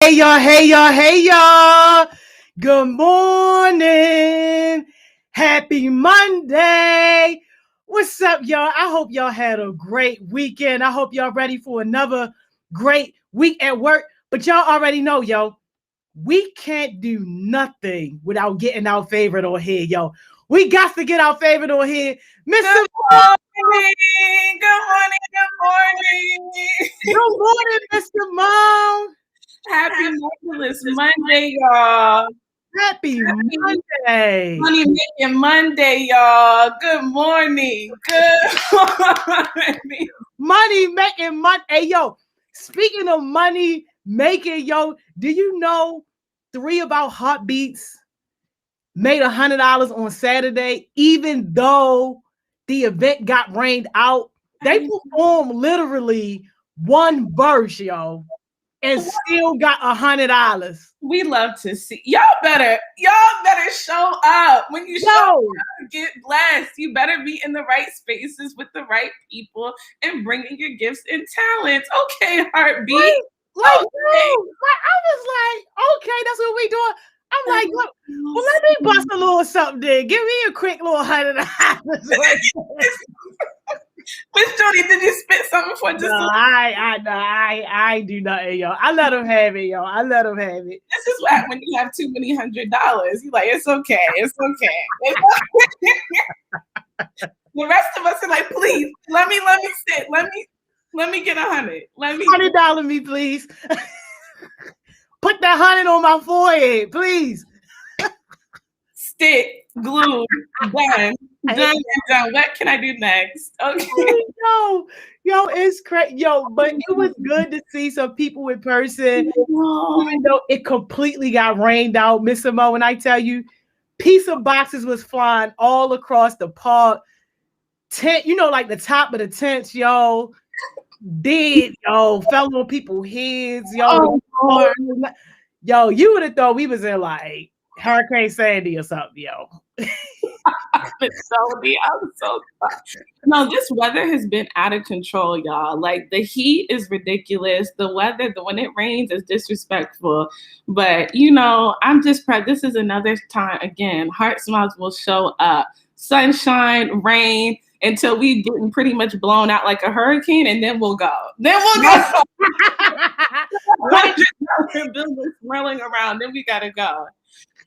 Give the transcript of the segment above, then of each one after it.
Hey y'all, hey y'all, hey y'all. Good morning. Happy Monday. What's up, y'all? I hope y'all had a great weekend. I hope y'all ready for another great week at work. But y'all already know, yo, we can't do nothing without getting our favorite on here, yo. We got to get our favorite on here. Mr. Morning. Good morning. Good morning. Good morning, Mr. Mom. Happy Marvelous Monday, y'all. Happy Monday. Money making Monday, y'all. Good morning. Good morning. Money making money. Hey, yo, speaking of money making, yo, do you know 3 of our heartbeats made $100 on Saturday, even though the event got rained out? They performed literally one verse, yo, and still got $100. We love to see y'all better show up. When you show up, get blessed. You better be in the right spaces with the right people and bringing your gifts and talents. Okay, heartbeat. I was like, okay, that's what we doing. I'm like, well, let me bust a little something there. Give me a quick little $100. Miss Jody, did you spit something for just I do nothing, yo. I let him have it, yo. I let him have it. This is what when you have too many $100. You're like, it's okay. The rest of us are like, please, let me sit. Let me get 100. Let me $100 me, please. Put that 100 on my forehead, please. Stick, glue, done. Done. What can I do next? Okay. Yo, it's crazy. Yo, but it was good to see some people in person. Even though it completely got rained out, Miss Mo, when I tell you, pizza boxes was flying all across the park. Tent, like the top of the tents, yo, fell on people's heads, yo. Oh, yo, you would have thought we was in like Hurricane Sandy or something, yo. No, this weather has been out of control, y'all. Like the heat is ridiculous. The weather, when it rains, is disrespectful. But I'm just proud. This is another time again. Heart Smiles will show up. Sunshine, rain, until we getting pretty much blown out like a hurricane, and then we'll go. Buildings swirling around. Then we gotta go.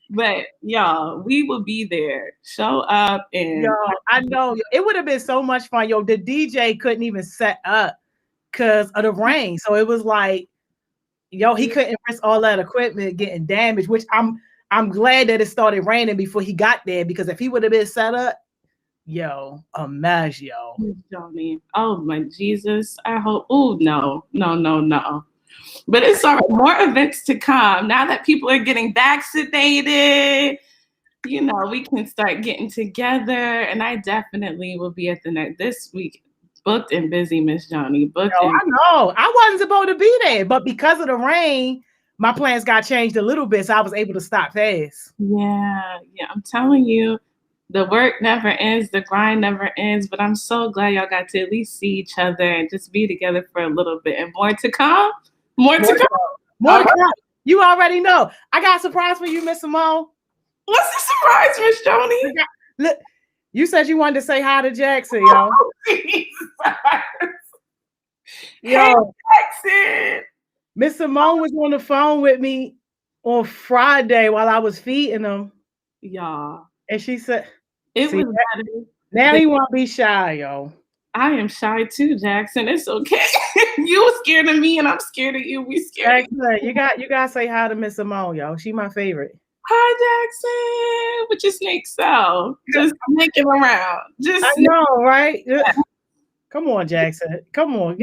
But y'all, we will be there. Show up and I know it would have been so much fun. Yo, the DJ couldn't even set up because of the rain. So it was like, he couldn't risk all that equipment getting damaged, which I'm glad that it started raining before he got there, because if he would have been set up, a mess, yo. Johnny. Oh my Jesus. I hope. Oh no. But it's all right. More events to come. Now that people are getting vaccinated, we can start getting together. And I definitely will be at this week. Booked and busy, Miss Johnny. I know. I wasn't supposed to be there, but because of the rain, my plans got changed a little bit, so I was able to stop fast. Yeah. I'm telling you, the work never ends, the grind never ends. But I'm so glad y'all got to at least see each other and just be together for a little bit. And more to come. More to come. You already know. I got a surprise for you, Miss Simone. What's the surprise, Miss Joni? Look, you said you wanted to say hi to Jackson, yo. Hey, Jackson. Miss Simone was on the phone with me on Friday while I was feeding him. Y'all. And she said, it was better. Now you want to be shy, yo. I am shy too, Jackson. It's okay. You were scared of me and I'm scared of you. We scared. Jackson, you got to say hi to Miss Simone, yo. She my favorite. Hi, Jackson. With your snake self. Just making around. I know, right? Come on, Jackson. Come on.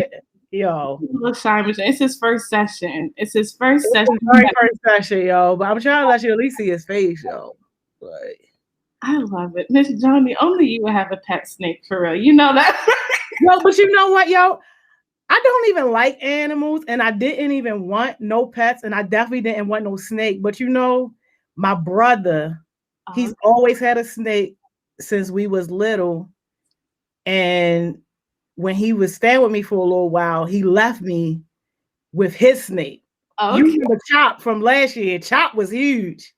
Yo. It's his first session. It's his first session. Very first session, yo. But I'm trying to let you at least see his face, yo. Like, I love it. Miss Johnny, only you would have a pet snake for real. You know that? Yo, but you know what, yo? I don't even like animals, and I didn't even want no pets, and I definitely didn't want no snake. But my brother, he's always had a snake since we was little. And when he was staying with me for a little while, he left me with his snake. You Okay. remember Chop from last year? Chop was huge.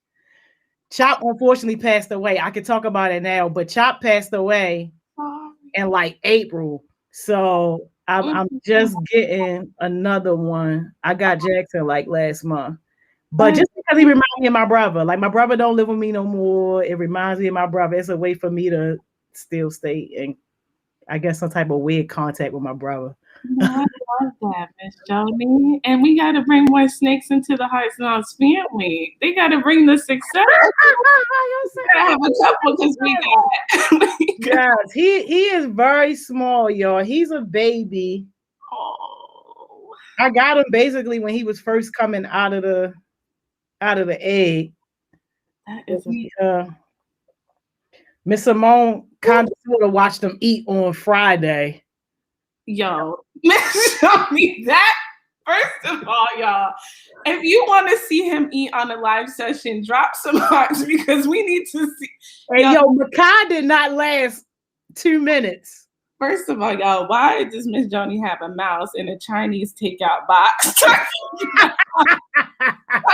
Chop unfortunately passed away. I could talk about it now, but Chop passed away in like April. So I'm just getting another one. I got Jackson like last month. But just because he reminds me of my brother, like my brother don't live with me no more. It reminds me of my brother. It's a way for me to still stay in, I guess, some type of weird contact with my brother. No, I love that, Miss Joni. And we got to bring more snakes into the Hearts and Knowledge family. They got to bring the success. We gotta have a couple because we got. Yes, he is very small, y'all. He's a baby. Oh. I got him basically when he was first coming out of the egg. That is Miss Simone kind of sort of watched him eat on Friday. Yo, Miss Joni, that first of all, y'all, if you want to see him eat on a live session, drop some hearts because we need to see. Hey, yo, Makai did not last 2 minutes. First of all, y'all, why does Miss Joni have a mouse in a Chinese takeout box?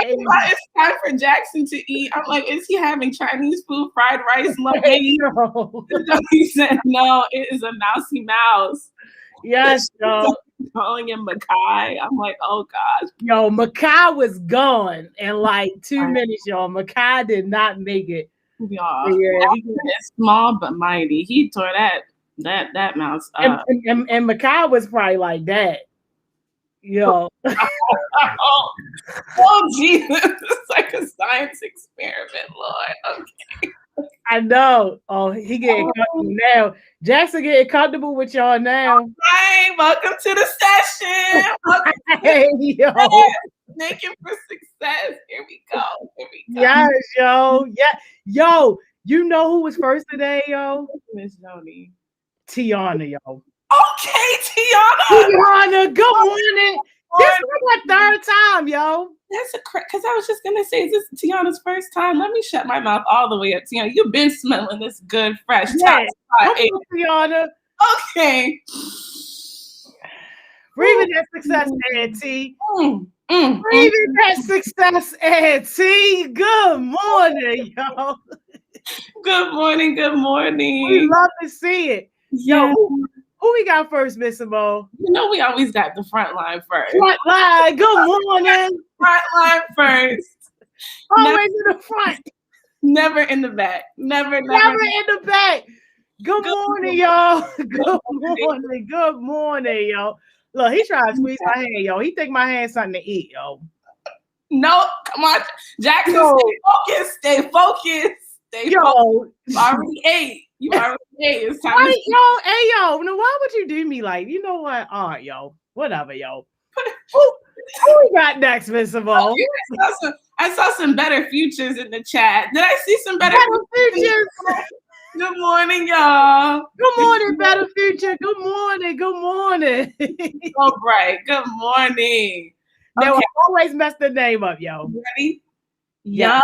It's time for Jackson to eat. I'm like, is he having Chinese food, fried rice, Hey, He said, no, it is a mousy mouse. Yes, yo. Calling him Makai. I'm like, oh gosh. Yo, Makai was gone in like 2 minutes, y'all. Makai did not make it. Y'all, it's small but mighty. He tore that mouse up. And Makai was probably like that. Yo. Oh, Jesus. It's like a science experiment, Lord. Okay. I know. Oh, he getting comfortable now. Jackson getting comfortable with y'all now. Hi, welcome to the session. Hey, yo. Thank you for success. Here we go. Yes, yo. Yeah. Yo, you know who was first today, yo? Miss Joni. Tiana, yo. Okay, Tiana. Tiana, good morning. This is my third time, yo. That's because I was just gonna say, is this Tiana's first time? Let me shut my mouth all the way up, Tiana. You've been smelling this good, fresh. Yes. Come on, Tiana. Okay. Breathing that success, Auntie. Breathing that success, Auntie. Good morning, yo. Good morning. Good morning. We love to see it. Yo, who we got first, Miss Simone? You know we always got the front line first. Front line. Good morning. Front line first. Always in the front. Never in the back. Never in the back. Good morning, y'all. Good morning. Good morning, yo. Look, he trying to squeeze my hand, yo. He think my hand's something to eat, yo. No, come on, Jackson. Stay focused. Stay focused. You already ate. You already ate. It's time. Yo. Now why would you do me like? You know what? All right, yo. Whatever, yo. Who we got next, Miss Simone? I saw some better futures in the chat. Did I see some better futures? Good morning, y'all. Good morning, Better Future. Good morning. Good morning. All right. Good morning. Now, I always mess the name up, yo. Ready? Young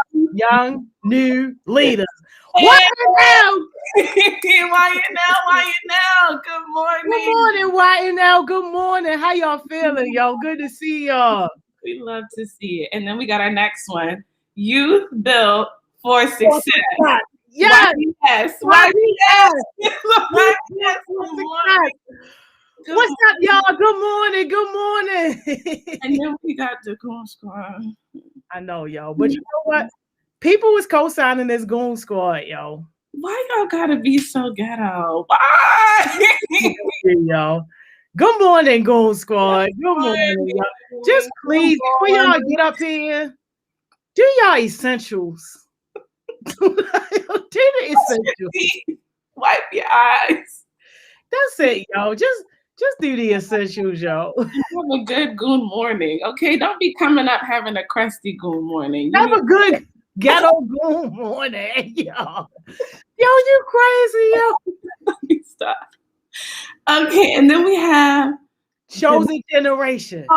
new leaders. What now? Why you now? Good morning. Good morning, YNL. Good morning. How y'all feeling, yo? Good to see y'all. We love to see it. And then we got our next one. Youth built for success. Yes. YBS. What's up, y'all? Good morning. Good morning. And then we got the Goon Squad. I know, yo. But you know what? People was co-signing this Goon Squad, yo. Why y'all gotta be so ghetto? Why? Yo. Good morning, Goon Squad. Good morning, y'all. Just please, before y'all get up here, do y'all essentials. Do the essentials. Wipe your eyes. That's it, yo. Just do the essentials, yo. Have a good goon morning, okay? Don't be coming up having a crusty goon morning. Have a good ghetto goon morning, yo. Yo, you crazy, yo. Stop. Okay, and then we have Chosen Generation.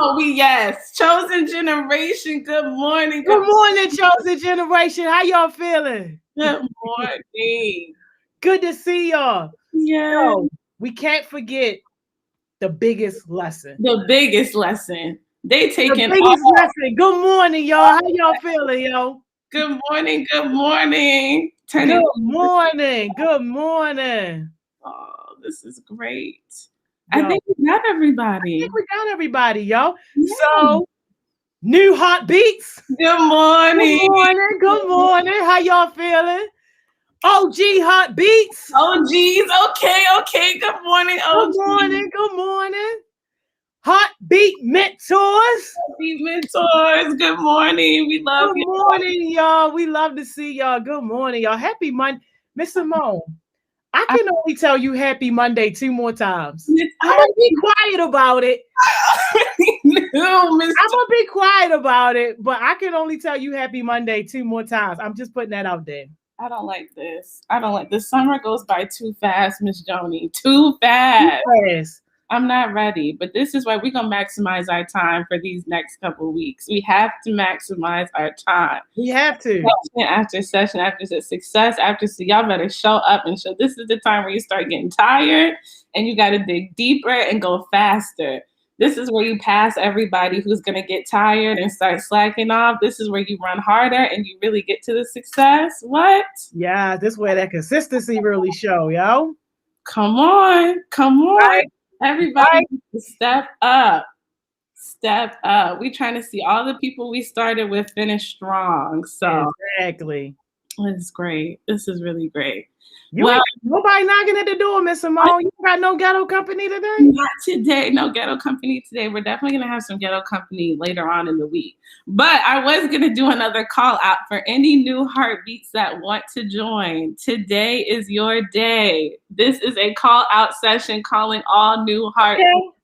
Chosen Generation. Good morning. Good morning, Chosen Generation. How y'all feeling? Good morning. Good to see y'all. Yeah. Yo, we can't forget the biggest lesson. The biggest lesson. They The taking biggest all. lesson. Good morning, y'all. How y'all feeling, yo? Good morning. Good morning. Turn Good it. morning. Good morning. Oh, this is great. I Yo, think we got I everybody. think we got everybody, yo. Yeah. So, new hot beats. Good Good morning. morning. Good morning. How y'all feeling? OG hot beats. Oh, geez. Okay. Good morning. Good Oh, morning. Good morning. Hot beat mentors. mentors. Good morning. We love Good you. morning, y'all. We love to see y'all. Good morning, y'all. Happy Monday. Miss Simone, I can only tell you happy Monday 2 more times. I'm going to be quiet about it. I'm going to be quiet about it, but I can only tell you happy Monday 2 more times. I'm just putting that out there. I don't like this. The summer goes by too fast, Miss Joni. Too fast. Yes. I'm not ready, but this is why we're going to maximize our time for these next couple of weeks. We have to maximize our time. We have to. Session after success, y'all better show up and show. This is the time where you start getting tired and you got to dig deeper and go faster. This is where you pass everybody who's going to get tired and start slacking off. This is where you run harder and you really get to the success. What? Yeah, this is where that consistency really show, yo. Come on. Right. Everybody step up. We trying to see all the people we started with finish strong. So exactly. It's great. This is really great. Nobody knocking at the door, Miss Simone. You got no ghetto company today? Not today. No ghetto company today. We're definitely going to have some ghetto company later on in the week. But I was going to do another call out for any new heartbeats that want to join. Today is your day. This is a call out session calling all new heartbeats.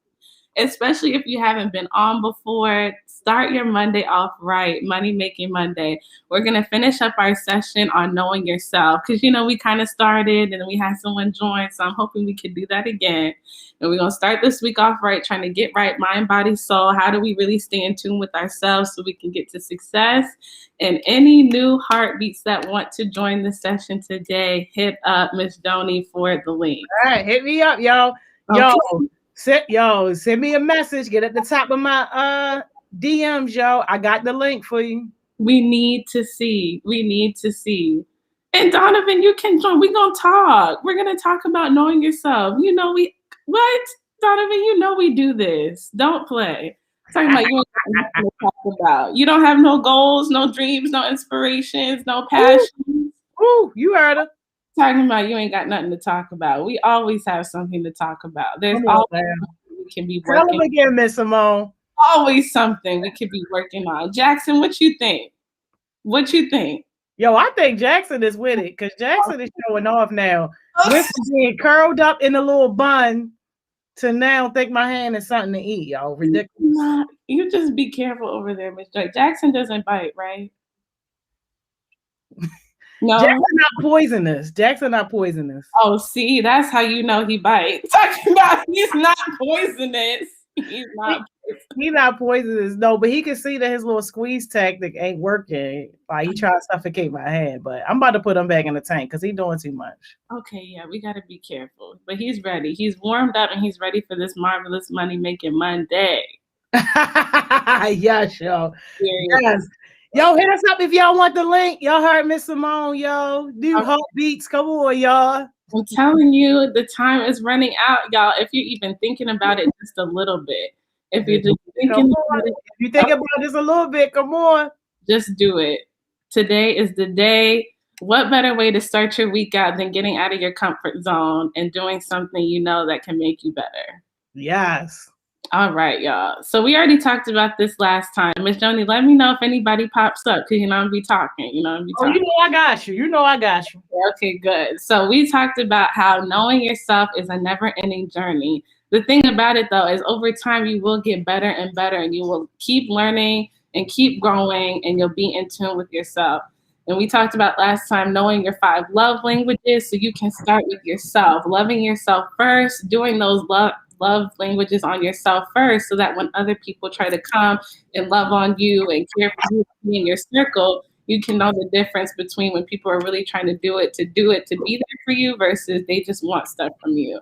Especially if you haven't been on before, start your Monday off right, Money Making Monday. We're going to finish up our session on knowing yourself because, we kind of started and then we had someone join. So I'm hoping we can do that again. And we're going to start this week off right, trying to get right, mind, body, soul. How do we really stay in tune with ourselves so we can get to success? And any new heartbeats that want to join the session today, hit up Miss Joni for the link. All right, hit me up, y'all. Okay. Send me a message. Get at the top of my DMs, yo. I got the link for you. We need to see. And Donovan, you can join. We're gonna talk. We're gonna talk about knowing yourself. Donovan, we do this. Don't play. Talking about you to talk about. You don't have no goals, no dreams, no inspirations, no passions. Ooh, you heard her. Talking about you ain't got nothing to talk about. We always have something to talk about. There's always something we can be working. Tell them again, Miss Simone. Always something we could be working on. Jackson, what you think? Yo, I think Jackson is with it because Jackson is showing off now. With being curled up in a little bun to now think my hand is something to eat, y'all. Ridiculous. You just be careful over there, Miss Joy. Jackson doesn't bite, right? No. Jackson not poisonous. Oh, see, that's how you know he bites. Talking about he's not poisonous. He's not poisonous. No, but he can see that his little squeeze tactic ain't working. Like he trying to suffocate my hand, but I'm about to put him back in the tank because he's doing too much. Okay, yeah, we got to be careful. But he's ready. He's warmed up and he's ready for this marvelous Money Making Monday. Yes, yo. Yes. Yo, hit us up if y'all want the link. Y'all heard Miss Simone, yo. New heartbeats. Come on, y'all. I'm telling you, the time is running out, y'all. If you're even thinking about it just a little bit. If you're just thinking about it. If you think about this a little bit, come on. Just do it. Today is the day. What better way to start your week out than getting out of your comfort zone and doing something that can make you better? Yes. All right, y'all. So we already talked about this last time. Miss Joni, let me know if anybody pops up because I'm be talking. I got you. Okay, good. So we talked about how knowing yourself is a never-ending journey. The thing about it, though, is over time you will get better and better, and you will keep learning and keep growing, and you'll be in tune with yourself. And we talked about last time knowing your 5 love languages, so you can start with yourself, loving yourself first, doing those love languages on yourself first, so that when other people try to come and love on you and care for you in your circle, you can know the difference between when people are really trying to do it to be there for you versus they just want stuff from you.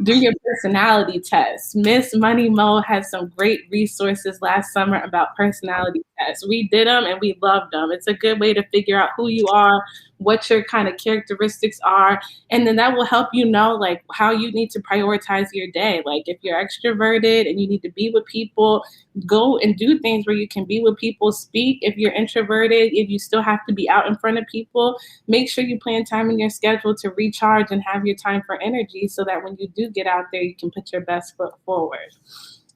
Do your personality test. Miss Money Mo had some great resources last summer about personality tests. We did them and we loved them. It's a good way to figure out who you are, what your kind of characteristics are, and then that will help you know like how you need to prioritize your day. Like if you're extroverted and you need to be with people, go and do things where you can be with people, speak. If you're introverted, if you still have to be out in front of people, make sure you plan time in your schedule to recharge and have your time for energy so that when you do get out there, you can put your best foot forward.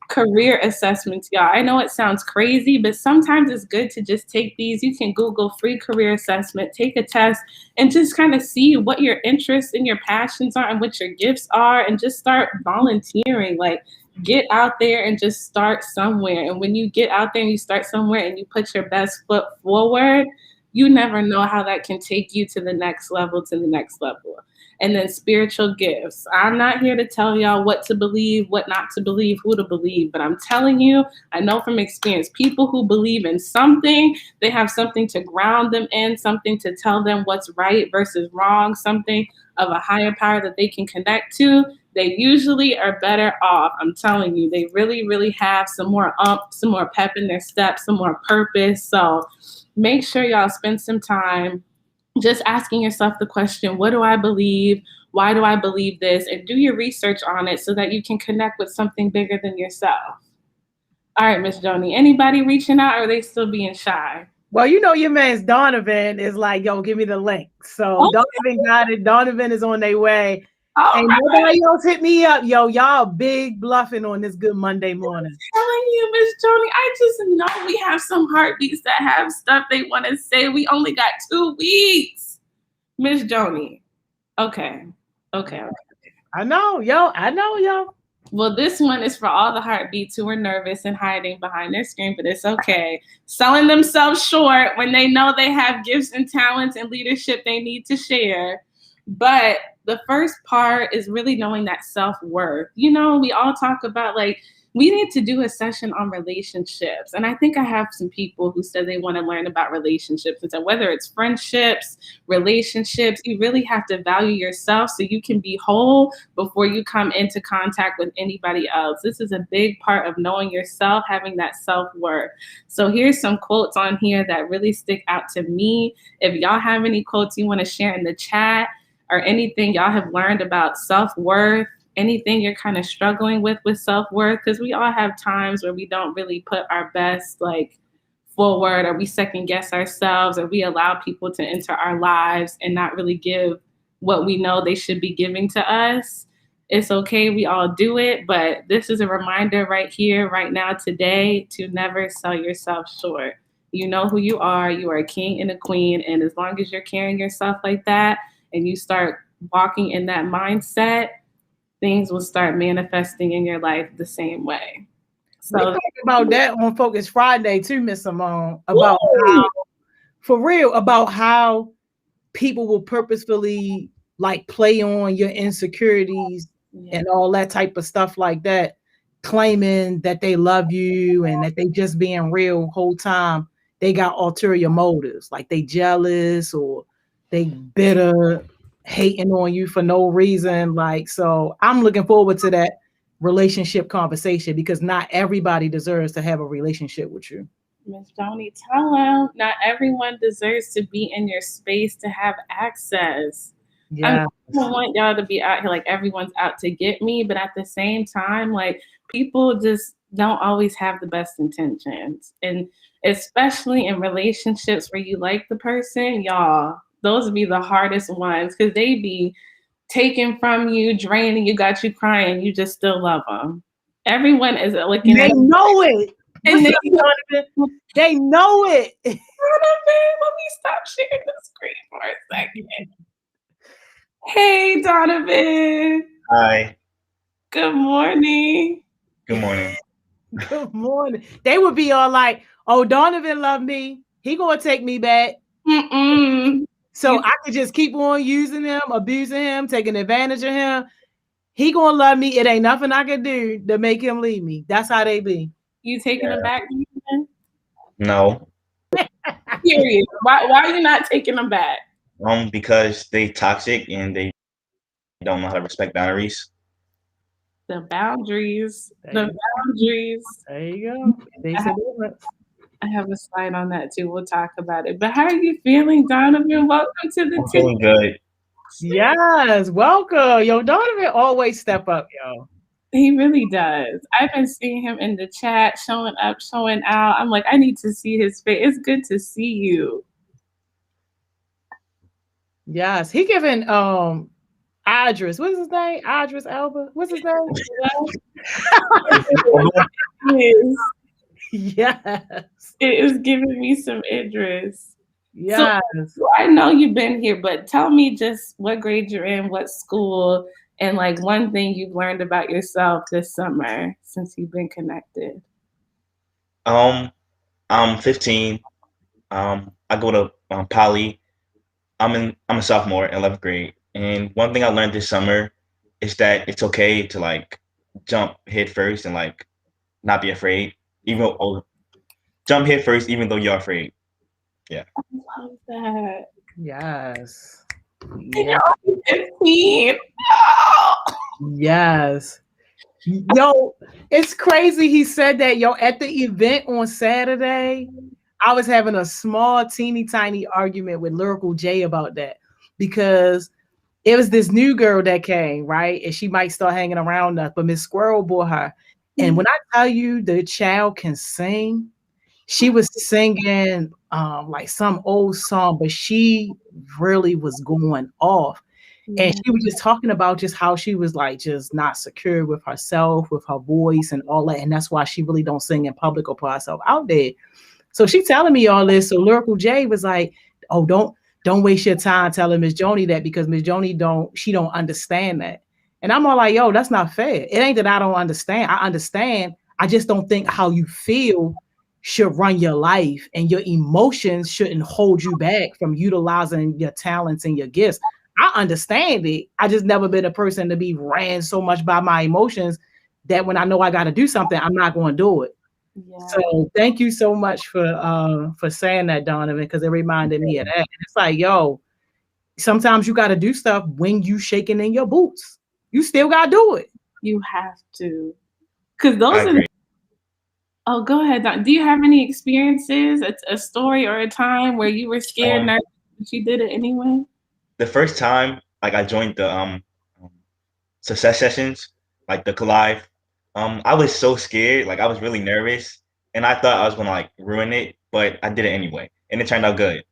Career assessments, y'all. I know it sounds crazy, but sometimes it's good to just take these. You can Google free career assessment, take a test, and just kind of see what your interests and your passions are and what your gifts are, and just start volunteering. Like, get out there and just start somewhere. And when you get out there and you start somewhere and you put your best foot forward, you never know how that can take you to the next level, to the next level. And then spiritual gifts. I'm not here to tell y'all what to believe, what not to believe, who to believe, but I'm telling you, I know from experience, people who believe in something, they have something to ground them in, something to tell them what's right versus wrong, something of a higher power that they can connect to. They usually are better off. I'm telling you, they really, really have some more some more pep in their step, some more purpose. So make sure y'all spend some time just asking yourself the question, what do I believe? Why do I believe this? And do your research on it so that you can connect with something bigger than yourself. All right, Miss Joni, anybody reaching out or are they still being shy? Well, you know, your man's Donovan is like, yo, give me the link. So Donovan got it. Donovan is on their way. And nobody else hit me up. Yo, y'all big bluffing on this Good Monday morning. I'm telling you, Miss Joni, I just know we have some heartbeats that have stuff they want to say. We only got 2 weeks. Miss Joni. Okay. I know, yo. Well, this one is for all the heartbeats who are nervous and hiding behind their screen, but it's okay. Selling themselves short when they know they have gifts and talents and leadership they need to share. But the first part is really knowing that self-worth. You know, we all talk about like, we need to do a session on relationships. And I think I have some people who said they want to learn about relationships. And so whether it's friendships, relationships, you really have to value yourself so you can be whole before you come into contact with anybody else. This is a big part of knowing yourself, having that self-worth. So here's some quotes on here that really stick out to me. If y'all have any quotes you want to share in the chat or anything y'all have learned about self-worth, anything you're kind of struggling with self-worth, because we all have times where we don't really put our best like forward, or we second guess ourselves, or we allow people to enter our lives and not really give what we know they should be giving to us. It's okay, we all do it, but this is a reminder right here, right now, today, to never sell yourself short. You know who you are a king and a queen, and as long as you're carrying yourself like that and you start walking in that mindset, things will start manifesting in your life the same way. So we talk about that on Focus Friday too, Miss Simone, about how, for real, about how people will purposefully like play on your insecurities and all that type of stuff like that, claiming that they love you and that they just being real whole time. They got ulterior motives, like they jealous or they bitter, hating on you for no reason. Like, so I'm looking forward to that relationship conversation because not everybody deserves to have a relationship with you. Miss Joni, tell them not everyone deserves to be in your space to have access. Yeah, I don't want y'all to be out here like everyone's out to get me, but at the same time, like people just don't always have the best intentions. And especially in relationships where you like the person, y'all, those would be the hardest ones because they be taken from you, draining you, got you crying. You just still love them. Everyone is looking at you. They know it. And they know it. Let me stop sharing the screen for a second. Hey, Donovan. Hi. Good morning. Good morning. Good morning. They would be all like, oh, Donovan loved me. He gonna take me back. So I could just keep on using him, abusing him, taking advantage of him. He gonna love me. It ain't nothing I can do to make him leave me. That's how they be. You taking him back? No. Period. Why are you not taking them back? Because they toxic and they don't know how to respect boundaries. The boundaries. There The you go. boundaries. There you go. Makes a difference. I have a slide on that too. We'll talk about it. But how are you feeling, Donovan? Welcome to the I'm feeling team. good. Yes, welcome. Yo, Donovan always step up, yo. He really does. I've been seeing him in the chat, showing up, showing out. I'm like, I need to see his face. It's good to see you. Yes, he giving Idris. What's his name? Idris Elba. What's his name? Yes. Yes. It is giving me some Idris. Yes. So I know you've been here, but tell me just what grade you're in, what school, and like one thing you've learned about yourself this summer since you've been connected. I'm 15. I go to Poly. I'm a sophomore in 11th grade, and one thing I learned this summer is that it's okay to like jump head first and like not be afraid, jump head first even though you're afraid. I love that. Yes. You're only 15. Oh. Yes. Yo, it's crazy he said that. Yo, at the event on Saturday, I was having a small, teeny tiny argument with Lyrical J about that because it was this new girl that came, right? And she might start hanging around us, but Miss Squirrel bought her. And when I tell you the child can sing, she was singing like some old song, but she really was going off. And she was just talking about just how she was like just not secure with herself, with her voice and all that. And that's why she really don't sing in public or put herself out there. So she telling me all this. So Lyrical J was like, oh, don't waste your time telling Miss Joni that because Miss Joni don't understand that. And I'm all like, yo, that's not fair. It ain't that I don't understand. I understand. I just don't think how you feel should run your life, and your emotions shouldn't hold you back from utilizing your talents and your gifts. I understand it. I just never been a person to be ran so much by my emotions that when I know I got to do something, I'm not going to do it. Yeah. So thank you so much for saying that, Donovan, because it reminded me of that. And it's like, yo, sometimes you got to do stuff when you shaking in your boots. You still got to do it. You have to. Because those are. Oh, go ahead, Don. Do you have any experiences, a story or a time where you were scared, nervous, but you did it anyway? The first time, like I joined the success sessions, like the Collide, I was so scared, like I was really nervous, and I thought I was gonna like ruin it, but I did it anyway, and it turned out good.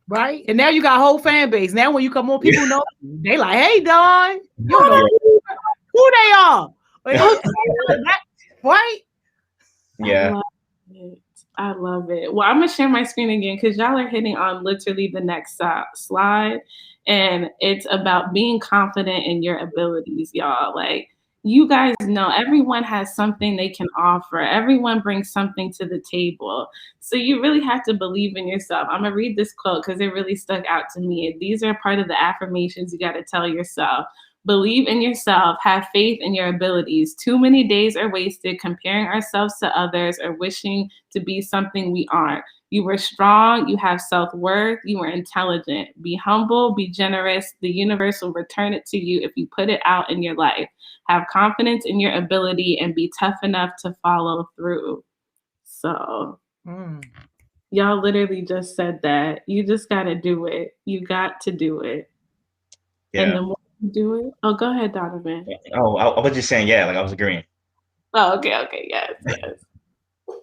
Right, and now you got a whole fan base. Now when you come on, people know they like, hey, Don, you know who they are, right? Yeah. I love it. Well, I'm gonna share my screen again because y'all are hitting on literally the next slide, and it's about being confident in your abilities, y'all. Like you guys know, everyone has something they can offer. Everyone brings something to the table. So you really have to believe in yourself. I'm gonna read this quote because it really stuck out to me. These are part of the affirmations you got to tell yourself. Believe in yourself, have faith in your abilities. Too many days are wasted comparing ourselves to others or wishing to be something we aren't. You were strong, you have self-worth, you were intelligent. Be humble, be generous. The universe will return it to you if you put it out in your life. Have confidence in your ability and be tough enough to follow through. So, y'all literally just said that. You just got to do it. You got to do it. Yeah. And the more do it. Oh, go ahead, Donovan. Oh, I was just saying, yeah, like I was agreeing. Oh, okay, yes.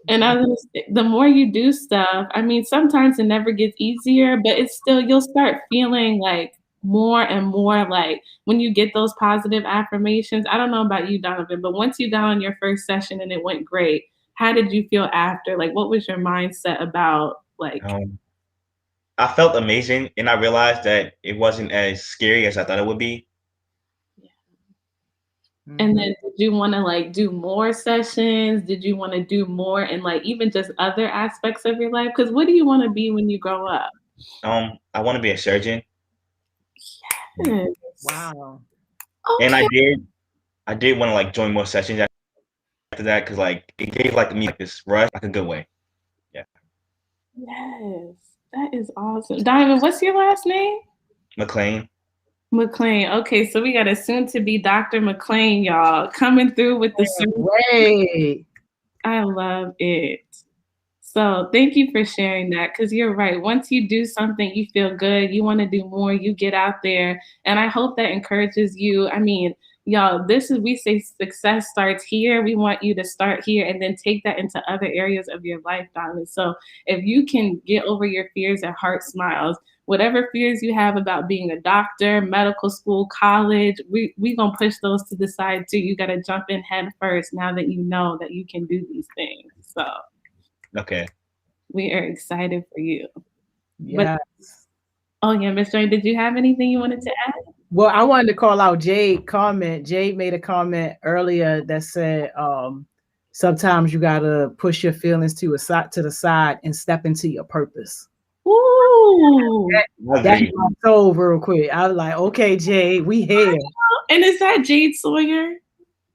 And I was gonna say, the more you do stuff, I mean, sometimes it never gets easier, but it's still, you'll start feeling like more and more like when you get those positive affirmations. I don't know about you, Donovan, but once you got on your first session and it went great, how did you feel after? Like, what was your mindset about? Like, I felt amazing, and I realized that it wasn't as scary as I thought it would be. And then did you want to like do more sessions? Did you want to do more and like even just other aspects of your life? Because what do you want to be when you grow up? I want to be a surgeon. Yes. Wow. Okay. And I did want to like join more sessions after that because like it gave like me like this rush, like a good way. Yeah. Yes, that is awesome. Diamond, what's your last name? McLean. McLean. Okay, so we got a soon-to-be Dr. McLean, y'all, coming through with the service. Wait. I love it. So thank you for sharing that, because you're right. Once you do something, you feel good. You want to do more. You get out there, and I hope that encourages you. I mean, y'all, we say success starts here. We want you to start here and then take that into other areas of your life, Diamond. So if you can get over your fears at Heart Smiles, whatever fears you have about being a doctor, medical school, college, we gonna push those to the side too. You gotta jump in head first now that you know that you can do these things. So Okay. we are excited for you. Yeah. Oh yeah, Miss Joy, did you have anything you wanted to add? Well, I wanted to call out Jade comment. Jade made a comment earlier that said, sometimes you gotta push your feelings to the side and step into your purpose. Ooh. That's my soul real quick. I was like, okay, Jade, we here. And is that Jade Sawyer?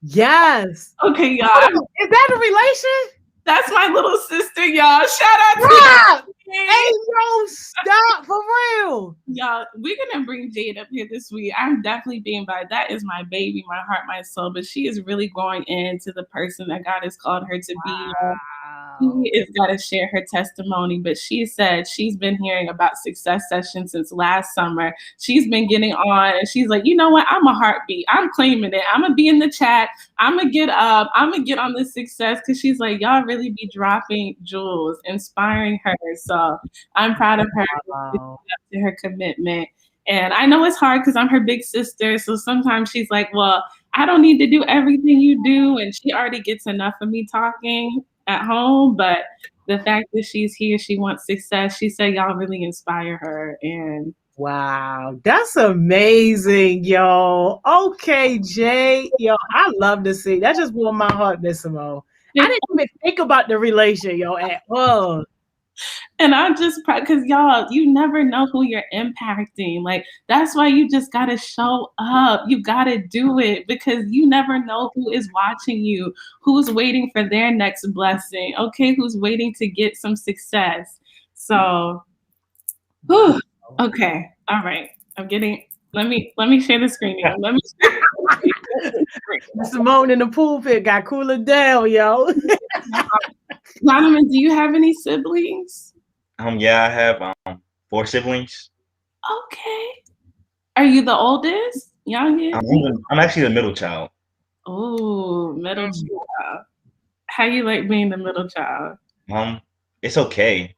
Yes. Okay, y'all. Is that a relation? That's my little sister, y'all. Shout out to Hey, yo, stop for real. Y'all, we're gonna bring Jade up here this week. I'm definitely being biased. That is my baby, my heart, my soul. But she is really going into the person that God has called her to be. She is got to share her testimony, but she said she's been hearing about Success Sessions since last summer. She's been getting on, and she's like, you know what? I'm a heartbeat. I'm claiming it. I'm gonna be in the chat. I'm gonna get up. I'm gonna get on this success, because she's like, y'all really be dropping jewels, inspiring her. So I'm proud of her to her commitment. And I know it's hard because I'm her big sister. So sometimes she's like, well, I don't need to do everything you do. And she already gets enough of me talking at home. But the fact that she's here, she wants success. She said y'all really inspire her. And wow, that's amazing, yo. Okay, Jay. Yo, I love to see. That just warmed my heart, Miss Simone. I didn't even think about the relation, yo, at all. And I'm just proud, because y'all, you never know who you're impacting. Like, that's why you just got to show up. You got to do it, because you never know who is watching you, who's waiting for their next blessing, okay, who's waiting to get some success. So, whew, okay, all right. I'm getting, let me share the screen. Let me Simone in the pulpit got cooler down, yo. Donovan, do you have any siblings? Yeah, I have 4 siblings. Okay. Are you the oldest? Youngest? I'm actually the middle child. Oh, middle child. How you like being the middle child? It's okay.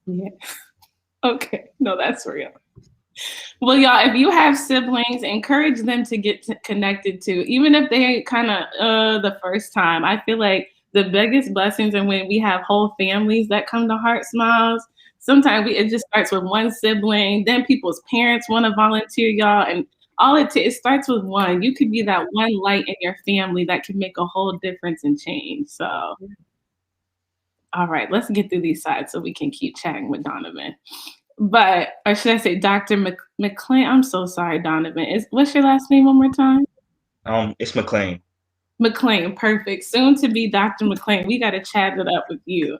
Yeah. Okay. No, that's real. Well, y'all, if you have siblings, encourage them to get connected to, even if they kind of the first time. I feel like the biggest blessings are when we have whole families that come to Heart Smiles. Sometimes it just starts with one sibling, then people's parents want to volunteer, y'all, and it starts with one. You could be that one light in your family that can make a whole difference and change. So, all right, let's get through these sides so we can keep chatting with Donovan. But, or should I say Dr. McLean? I'm so sorry, Donovan. What's your last name one more time? It's McLean. McLean, perfect. Soon to be Dr. McLean. We got to chat it up with you.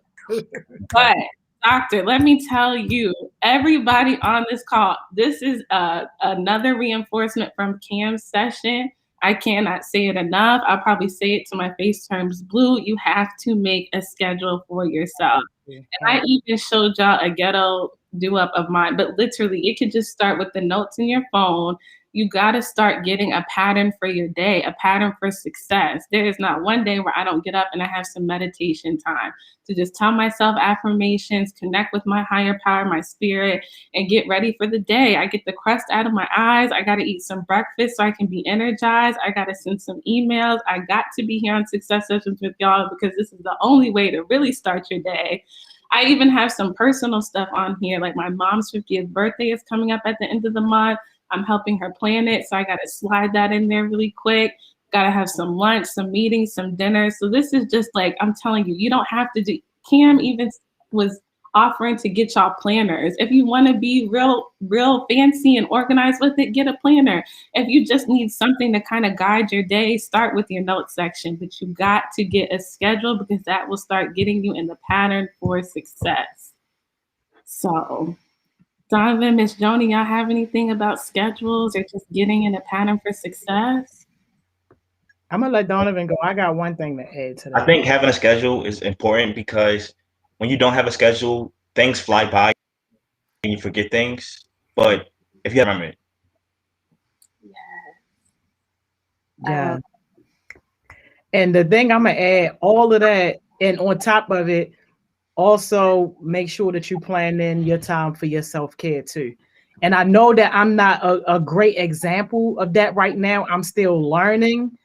But doctor, let me tell you, everybody on this call, this is another reinforcement from Cam's session. I cannot say it enough. I'll probably say it till my face turns blue. You have to make a schedule for yourself. And I even showed y'all a ghetto do-up of mine, but literally it could just start with the notes in your phone. You got to start getting a pattern for your day, a pattern for success. There is not one day where I don't get up and I have some meditation time to just tell myself affirmations, connect with my higher power, my spirit, and get ready for the day. I get the crust out of my eyes. I got to eat some breakfast so I can be energized. I got to send some emails. I got to be here on Success Sessions with y'all, because this is the only way to really start your day. I even have some personal stuff on here, like my mom's 50th birthday is coming up at the end of the month. I'm helping her plan it, so I got to slide that in there really quick. Got to have some lunch, some meetings, some dinners. So this is just like, I'm telling you, you don't have to do. Cam even was offering to get y'all planners. If you want to be real fancy and organized with it, get a planner. If you just need something to kind of guide your day, start with your notes section. But you got to get a schedule, because that will start getting you in the pattern for success. So Donovan, Miss Joni, y'all have anything about schedules or just getting in a pattern for success? I'm gonna let Donovan go. I got one thing to add to I that. think having a schedule is important because when you don't have a schedule, things fly by and you forget things. But if you remember it, Yeah. And the thing I'm gonna add, all of that, and on top of it, also make sure that you plan in your time for your self-care too. And I know that I'm not a great example of that right now. I'm still learning,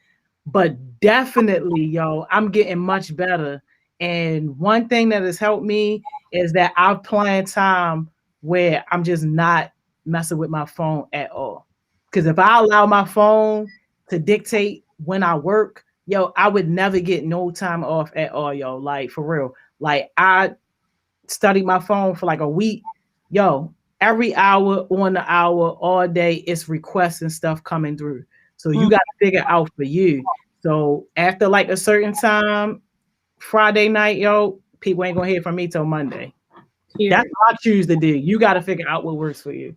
but definitely, yo, I'm getting much better. And one thing that has helped me is that I've planned time where I'm just not messing with my phone at all. Because if I allow my phone to dictate when I work, yo, I would never get no time off at all, yo. Like for real. Like I studied my phone for like a week. Yo, every hour on the hour, all day, it's requests and stuff coming through. So you got to figure out for you. So after like a certain time, Friday night, yo, people ain't gonna hear from me till Monday. That's what I choose to do. You got to figure out what works for you.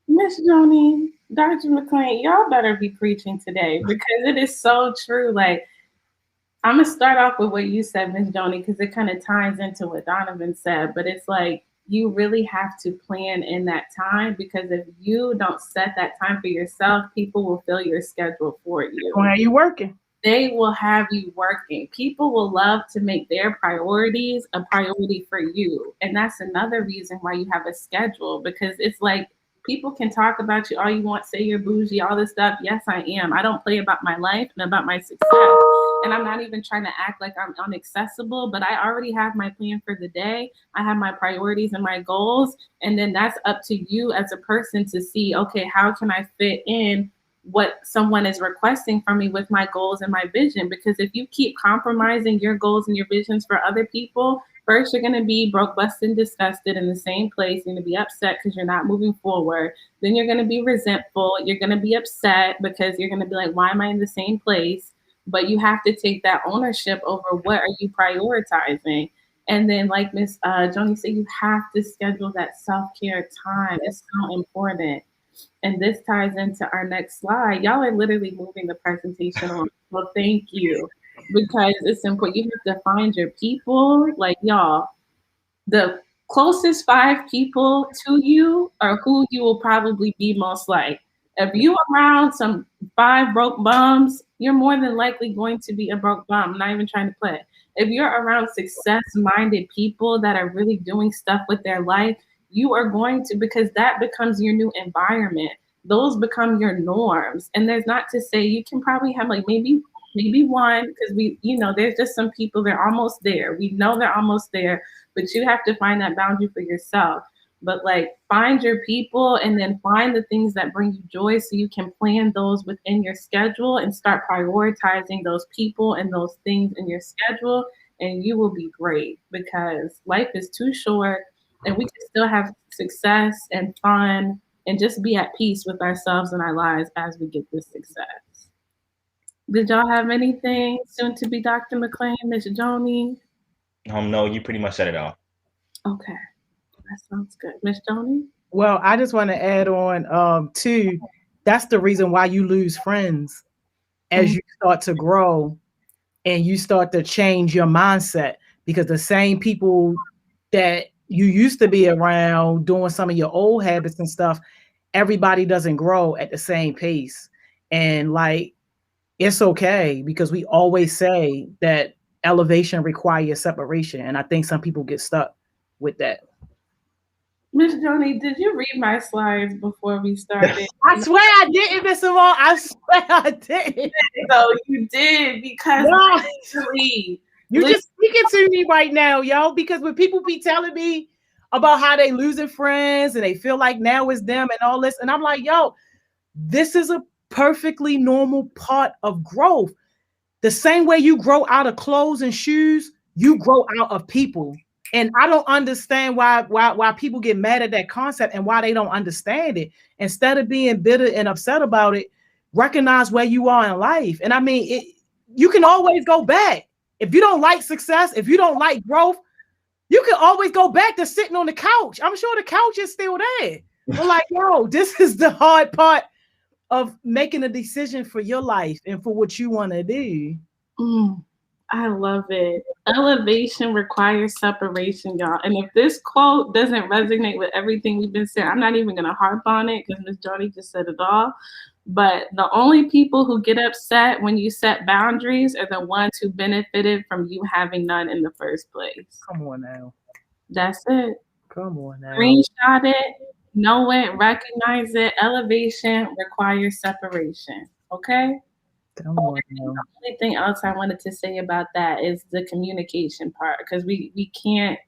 Miss Joni, Dr. McLean, y'all better be preaching today because it is so true. Like, I'm gonna start off with what you said, Miss Joni, because it kind of ties into what Donovan said. But it's like you really have to plan in that time because if you don't set that time for yourself, people will fill your schedule for you. Why are you working? They will have you working. People will love to make their priorities a priority for you. And that's another reason why you have a schedule because it's like people can talk about you all you want, say you're bougie, all this stuff. Yes, I am. I don't play about my life and about my success. And I'm not even trying to act like I'm inaccessible, but I already have my plan for the day. I have my priorities and my goals. And then that's up to you as a person to see, okay, how can I fit in what someone is requesting from me with my goals and my vision? Because if you keep compromising your goals and your visions for other people, first you're going to be broke, busted, and disgusted in the same place. You're going to be upset because you're not moving forward. Then you're going to be resentful. You're going to be upset because you're going to be like, why am I in the same place? But you have to take that ownership over what are you prioritizing. And then like Miss Joni said, you have to schedule that self-care time. It's so important. And this ties into our next slide. Y'all are literally moving the presentation on. Well, thank you. Because it's important. You have to find your people. Like y'all, the closest 5 people to you are who you will probably be most like. If you around some 5 broke bums, you're more than likely going to be a broke bum. I'm not even trying to play. If you're around success-minded people that are really doing stuff with their life, you are going to, because that becomes your new environment. Those become your norms. And there's not to say you can probably have like maybe one, because we, there's just some people, they're almost there. We know they're almost there, but you have to find that boundary for yourself. But like find your people and then find the things that bring you joy so you can plan those within your schedule and start prioritizing those people and those things in your schedule. And you will be great because life is too short and we can still have success and fun and just be at peace with ourselves and our lives as we get this success. Did y'all have anything soon to be Dr. McLean, Miss Joni? No, you pretty much said it all. Okay, that sounds good. Miss Joni? Well, I just want to add on too. That's the reason why you lose friends as you start to grow and you start to change your mindset, because the same people that you used to be around doing some of your old habits and stuff, everybody doesn't grow at the same pace. And like, it's okay, because we always say that elevation requires separation. And I think some people get stuck with that. Miss Joni, did you read my slides before we started? I swear I didn't, Miss Simone. I swear I didn't. So you did, because No. actually, You just speaking to me right now, yo, because when people be telling me about how they losing friends and they feel like now it's them and all this, and I'm like, yo, this is a perfectly normal part of growth. The same way you grow out of clothes and shoes, you grow out of people. And I don't understand why people get mad at that concept and why they don't understand it. Instead of being bitter and upset about it, recognize where you are in life. And I mean, you can always go back. If you don't like success, if you don't like growth, You can always go back to sitting on the couch. I'm sure the couch is still there. But like, yo, this is the hard part of making a decision for your life and for what you want to do. I love it. Elevation requires separation, y'all. And if this quote doesn't resonate with everything we've been saying, I'm not even going to harp on it because Miss Joni just said it all. But the only people who get upset when you set boundaries are the ones who benefited from you having none in the first place. Come on now. That's it. Come on now. Screenshot it, know it, recognize it. Elevation requires separation. Okay? Come on now. The only thing else I wanted to say about that is the communication part, because we can't,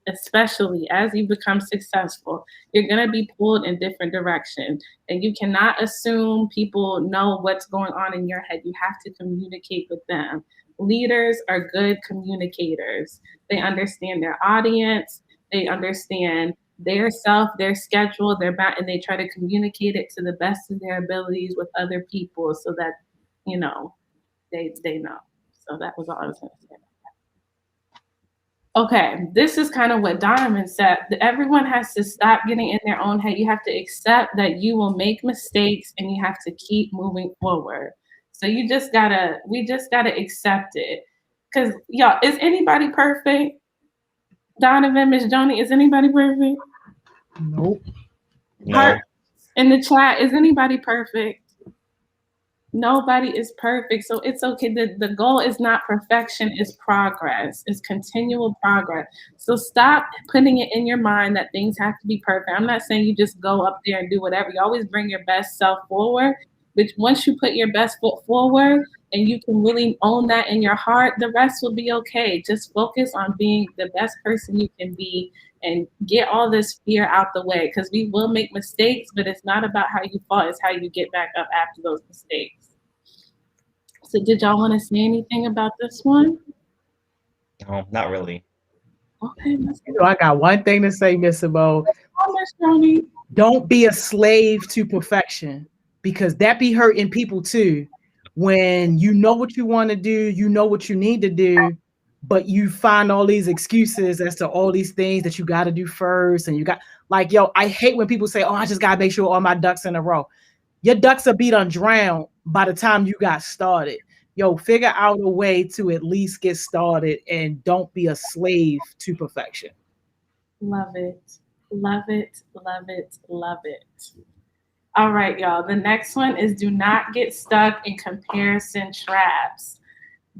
especially as you become successful, you're going to be pulled in different directions, and you cannot assume people know what's going on in your head. You have to communicate with them. Leaders are good communicators. They understand their audience. They understand their self, their schedule, their back, and they try to communicate it to the best of their abilities with other people so that, you know, they know. So that was all I was going to say. Okay, this is kind of what Donovan said. Everyone has to stop getting in their own head. You have to accept that you will make mistakes and you have to keep moving forward. So we just gotta accept it. Because y'all, is anybody perfect? Donovan, Miss Joni, is anybody perfect? Nope. No. In the chat, is anybody perfect? Nobody is perfect, so it's okay. The goal is not perfection, it's progress. It's continual progress. So stop putting it in your mind that things have to be perfect. I'm not saying you just go up there and do whatever. You always bring your best self forward. But once you put your best foot forward and you can really own that in your heart, the rest will be okay. Just focus on being the best person you can be and get all this fear out the way, because we will make mistakes, but it's not about how you fall, it's how you get back up after those mistakes. So did y'all want to say anything about this one? No, not really. Okay. I got one thing to say, Miss Abo. Joni. Don't be a slave to perfection, because that be hurting people too. When you know what you want to do, you know what you need to do, but you find all these excuses as to all these things that you got to do first. And you got like, yo, I hate when people say, oh, I just got to make sure all my ducks in a row. Your ducks are beat on drown by the time you got started. Yo, figure out a way to at least get started and don't be a slave to perfection. Love it. Love it. Love it. Love it. All right, y'all. The next one is do not get stuck in comparison traps.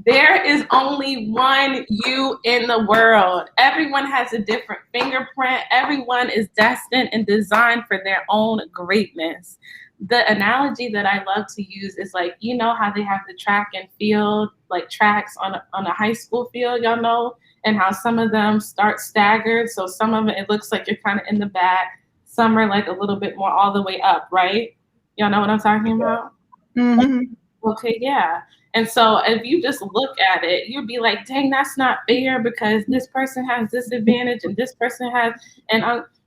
There is only one you in the world. Everyone has a different fingerprint. Everyone is destined and designed for their own greatness. The analogy that I love to use is like, you know how they have the track and field, like tracks on a high school field, y'all know, and how some of them start staggered. So some of it looks like you're kind of in the back. Some are like a little bit more all the way up, right? Y'all know what I'm talking about? Mm-hmm. Okay, yeah. And so if you just look at it, you'd be like, dang, that's not fair because this person has this advantage and this person has,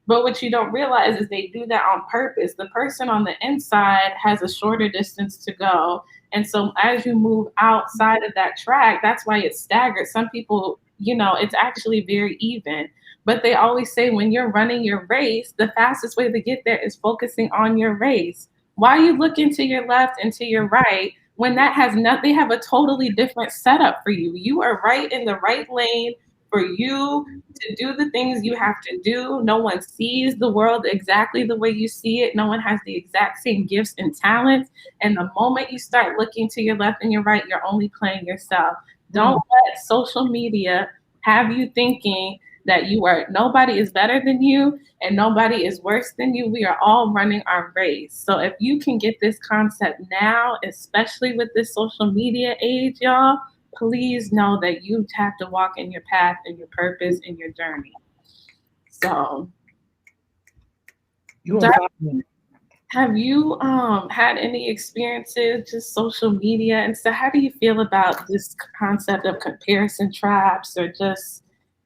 but what you don't realize is they do that on purpose. The person on the inside has a shorter distance to go. And so as you move outside of that track, that's why it's staggered. Some people, you know, it's actually very even. But they always say when you're running your race, the fastest way to get there is focusing on your race. Why you looking to your left and to your right when that has they have a totally different setup for you? You are right in the right lane for you to do the things you have to do. No one sees the world exactly the way you see it. No one has the exact same gifts and talents. And the moment you start looking to your left and your right, you're only playing yourself. Don't let social media have you thinking that nobody is better than you and nobody is worse than you. We are all running our race. So if you can get this concept now, especially with this social media age, y'all, please know that you have to walk in your path and your purpose and your journey. So, have you had any experiences just social media and so how do you feel about this concept of comparison traps or just,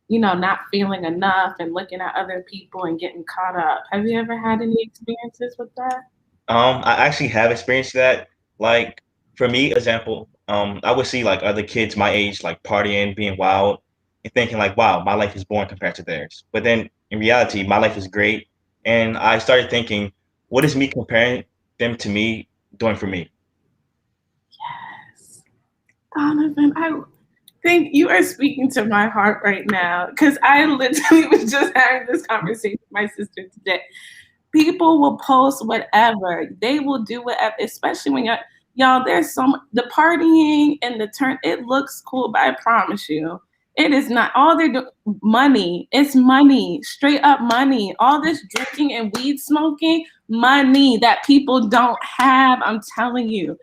you know, not feeling enough and looking at other people and getting caught up? Have you ever had any experiences with that? I actually have experienced that. Like for me, example, I would see like other kids my age like partying, being wild, and thinking like, wow, my life is boring compared to theirs. But then in reality, my life is great. And I started thinking, what is me comparing them to me doing for me? Yes. Donovan, I think you are speaking to my heart right now, because I literally was just having this conversation with my sister today. People will post whatever. They will do whatever, especially when y'all, there's the partying and the turn, it looks cool, but I promise you, it is not. All they're doing, money. It's money, straight up money. All this drinking and weed smoking, money that people don't have. I'm telling you.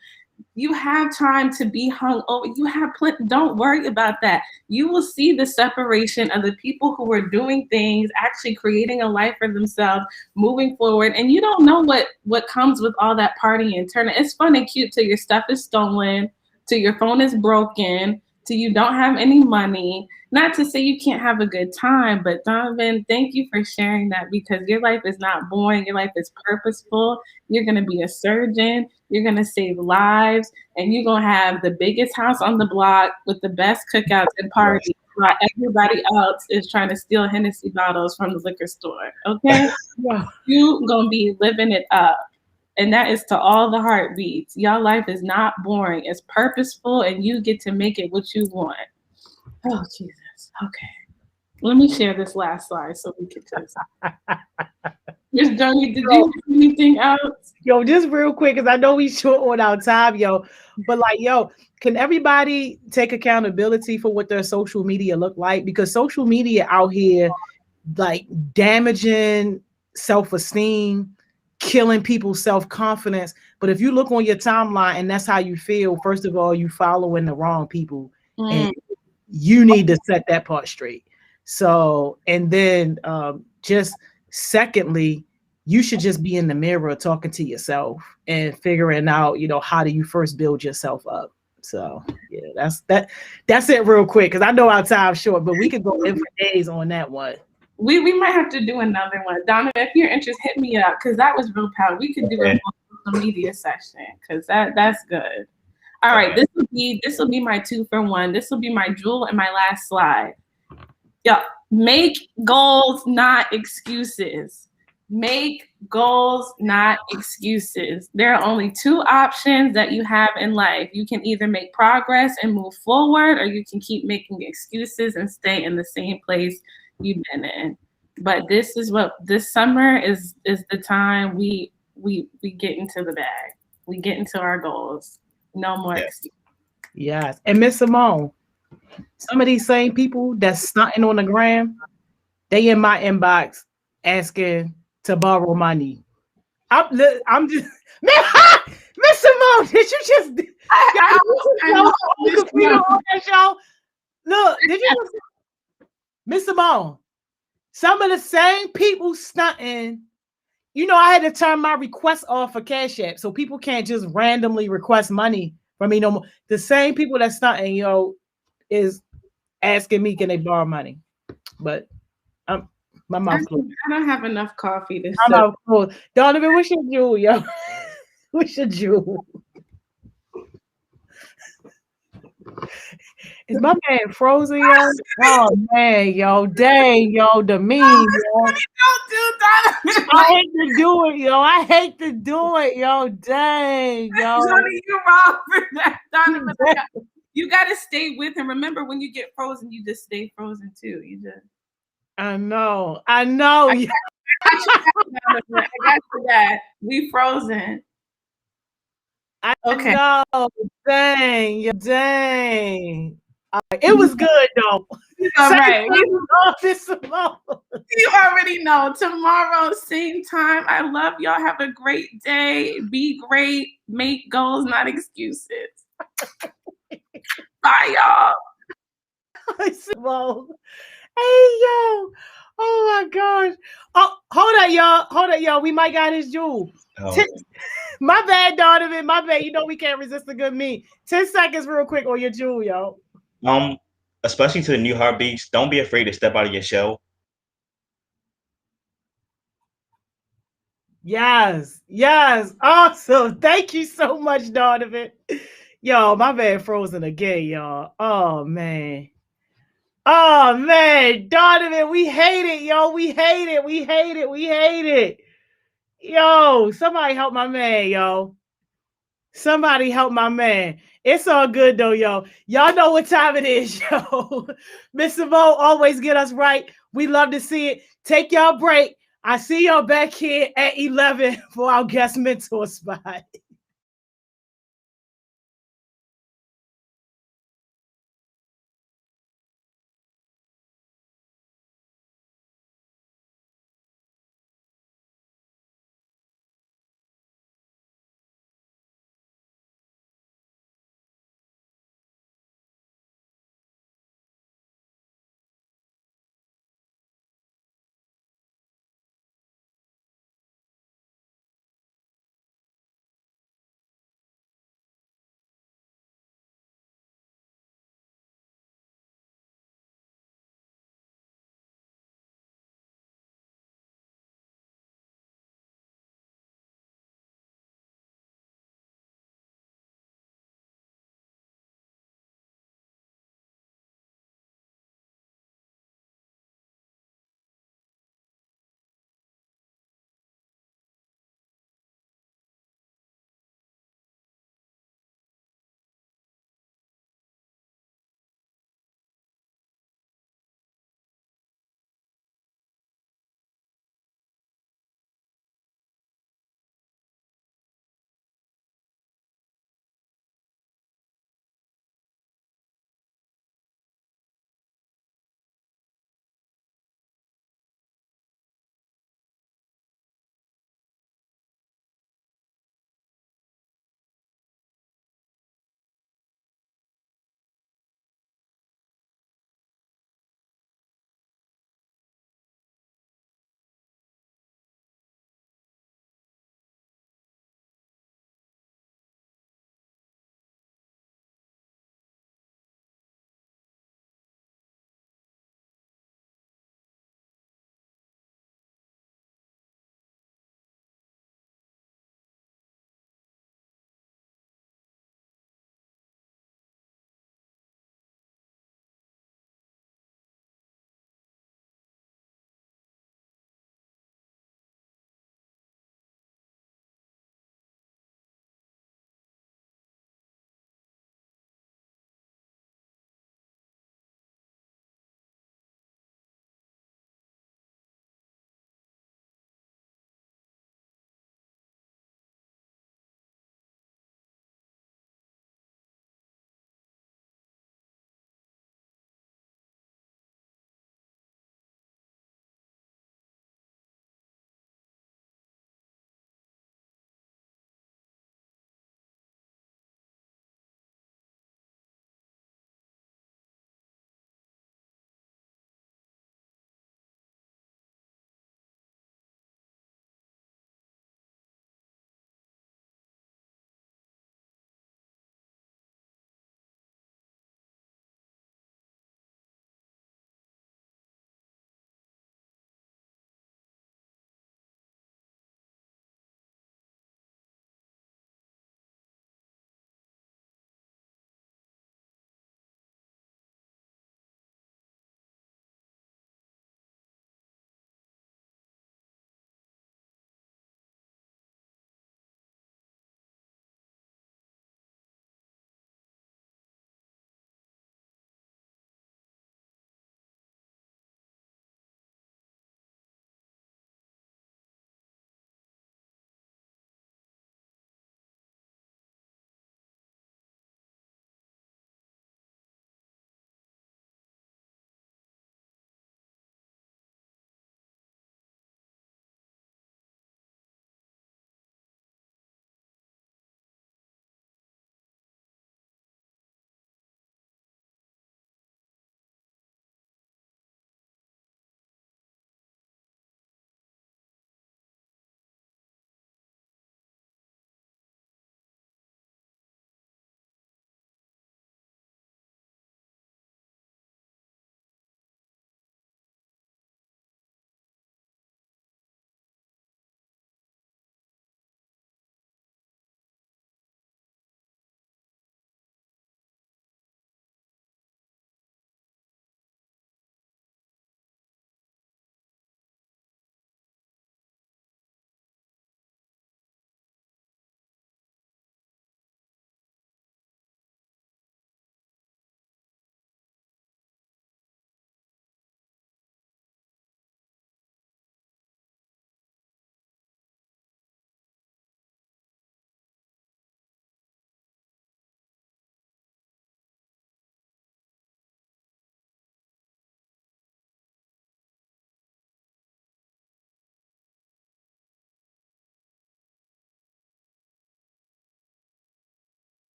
You have time to be hung over. You have plenty. Don't worry about that. You will see the separation of the people who are doing things, actually creating a life for themselves, moving forward. And you don't know what comes with all that partying and turning. It's fun and cute till your stuff is stolen, till your phone is broken, till you don't have any money. Not to say you can't have a good time, but Donovan, thank you for sharing that, because your life is not boring. Your life is purposeful. You're going to be a surgeon. You're going to save lives, and you're going to have the biggest house on the block with the best cookouts and parties while everybody else is trying to steal Hennessy bottles from the liquor store. Okay? Yeah. You're going to be living it up. And that is to all the heartbeats. Y'all life is not boring. It's purposeful, and you get to make it what you want. Oh, Jesus. Okay. Let me share this last slide so we can just. Miss Joni, did you have anything else? Yo, just real quick, because I know we short on our time, yo. But like, yo, can everybody take accountability for what their social media look like? Because social media out here, like, damaging self-esteem, killing people's self-confidence. But if you look on your timeline and that's how you feel, first of all, you following the wrong people. And you need to set that part straight. So, and then just secondly, you should just be in the mirror talking to yourself and figuring out, you know, how do you first build yourself up. So yeah, that's it real quick, because I know our time's short, but we could go in for days on that one. We might have to do another one. Donovan, if you're interested, hit me up, because that was real powerful. We could do a social media session, because that's good. All right, this will be my 2 for 1. This will be my jewel and my last slide. Yeah, make goals, not excuses. Make goals, not excuses. There are only 2 options that you have in life. You can either make progress and move forward, or you can keep making excuses and stay in the same place you've been in. But this summer is the time we get into the bag. We get into our goals. No more excuses. Yes. And Miss Simone, some of these same people that's stunting on the gram, they in my inbox asking to borrow money. I'm just Miss Simone, did you just look, did you just Miss Simone, some of the same people stunting. You know, I had to turn my request off for Cash App, so people can't just randomly request money from me no more. The same people that's stunting, you know, is asking me, can they borrow money? But my mouth closed. I don't have enough coffee to My mouth closed. Donovan, what's your jewel, yo? What's your jewel? Is my man frozen, yo? Oh man, yo, dang, yo, the meme, yo. I hate to do it, yo. I hate to do it, yo. Dang, yo. Johnny, you're wrong for that. Donovan, you gotta stay with him. Remember, when you get frozen, you just stay frozen too. You just. I know. I got you that. We frozen. Okay. No, dang. It was good though. All right. You already know. Tomorrow, same time. I love y'all. Have a great day. Be great. Make goals, not excuses. Bye, y'all. Hey, yo. Oh my gosh. Oh, hold on, y'all. We might got his jewel. Oh. My bad, Donovan. My bad. You know we can't resist a good meme. 10 seconds real quick on your jewel, yo. Especially to the new heartbeats, don't be afraid to step out of your shell. Yes. Awesome. Thank you so much, Donovan. Yo, my bad frozen again, y'all. Oh man. Oh man, Donovan, we hate it, yo. We hate it. We hate it. We hate it. Yo, somebody help my man, yo. Somebody help my man. It's all good though, yo. Y'all know what time it is, yo. Mr. Mo always get us right. We love to see it. Take y'all break. I see y'all back here at 11 for our guest mentor spot.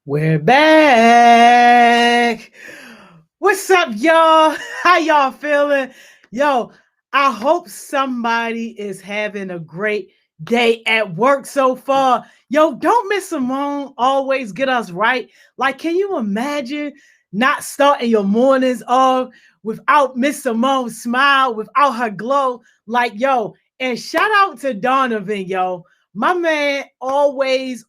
We're back. What's up, y'all? How y'all feeling? Yo, I hope somebody is having a great day at work so far. Yo, don't Miss Simone always get us right? Like, can you imagine not starting your mornings off without Miss Simone's smile, without her glow? Like, yo, and shout out to Donovan, yo. My man always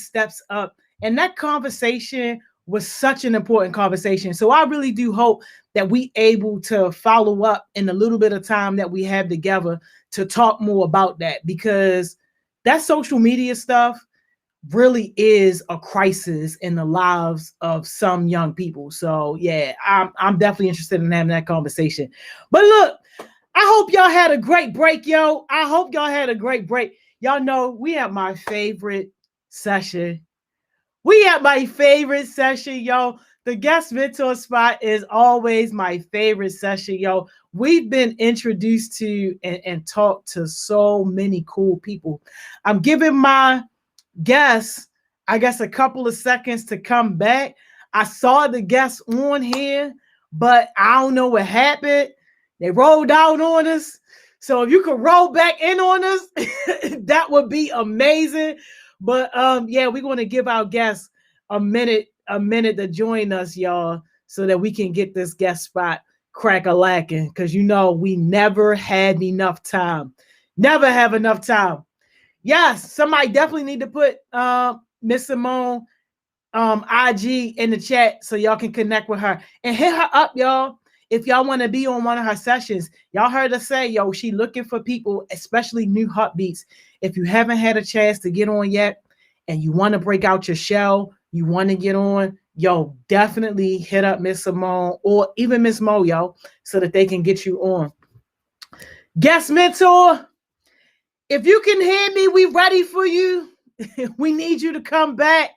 steps up. And that conversation was such an important conversation. So I really do hope that we able to follow up in a little bit of time that we have together to talk more about that, because that social media stuff really is a crisis in the lives of some young people. So yeah, I'm definitely interested in having that conversation. But look, I hope y'all had a great break, yo. I hope y'all had a great break. Y'all know we have my favorite session. We at my favorite session, yo. The guest mentor spot is always my favorite session, yo. We've been introduced to and talked to so many cool people. I'm giving my guests, I guess, a couple of seconds to come back. I saw the guests on here, but I don't know what happened. They rolled out on us. So if you could roll back in on us, that would be amazing. But yeah, we're going to give our guests a minute to join us, y'all, so that we can get this guest spot crack-a-lacking, because you know we never had enough time. Never have enough time. Yes, somebody definitely need to put Miss Simone IG in the chat so y'all can connect with her and hit her up, y'all. If y'all want to be on one of her sessions, y'all heard her say, yo, she looking for people, especially new heartbeats. If you haven't had a chance to get on yet and you want to break out your shell, you want to get on, yo, definitely hit up Miss Simone or even Miss Mo, yo, so that they can get you on. Guest mentor, if you can hear me, we ready for you. We need you to come back.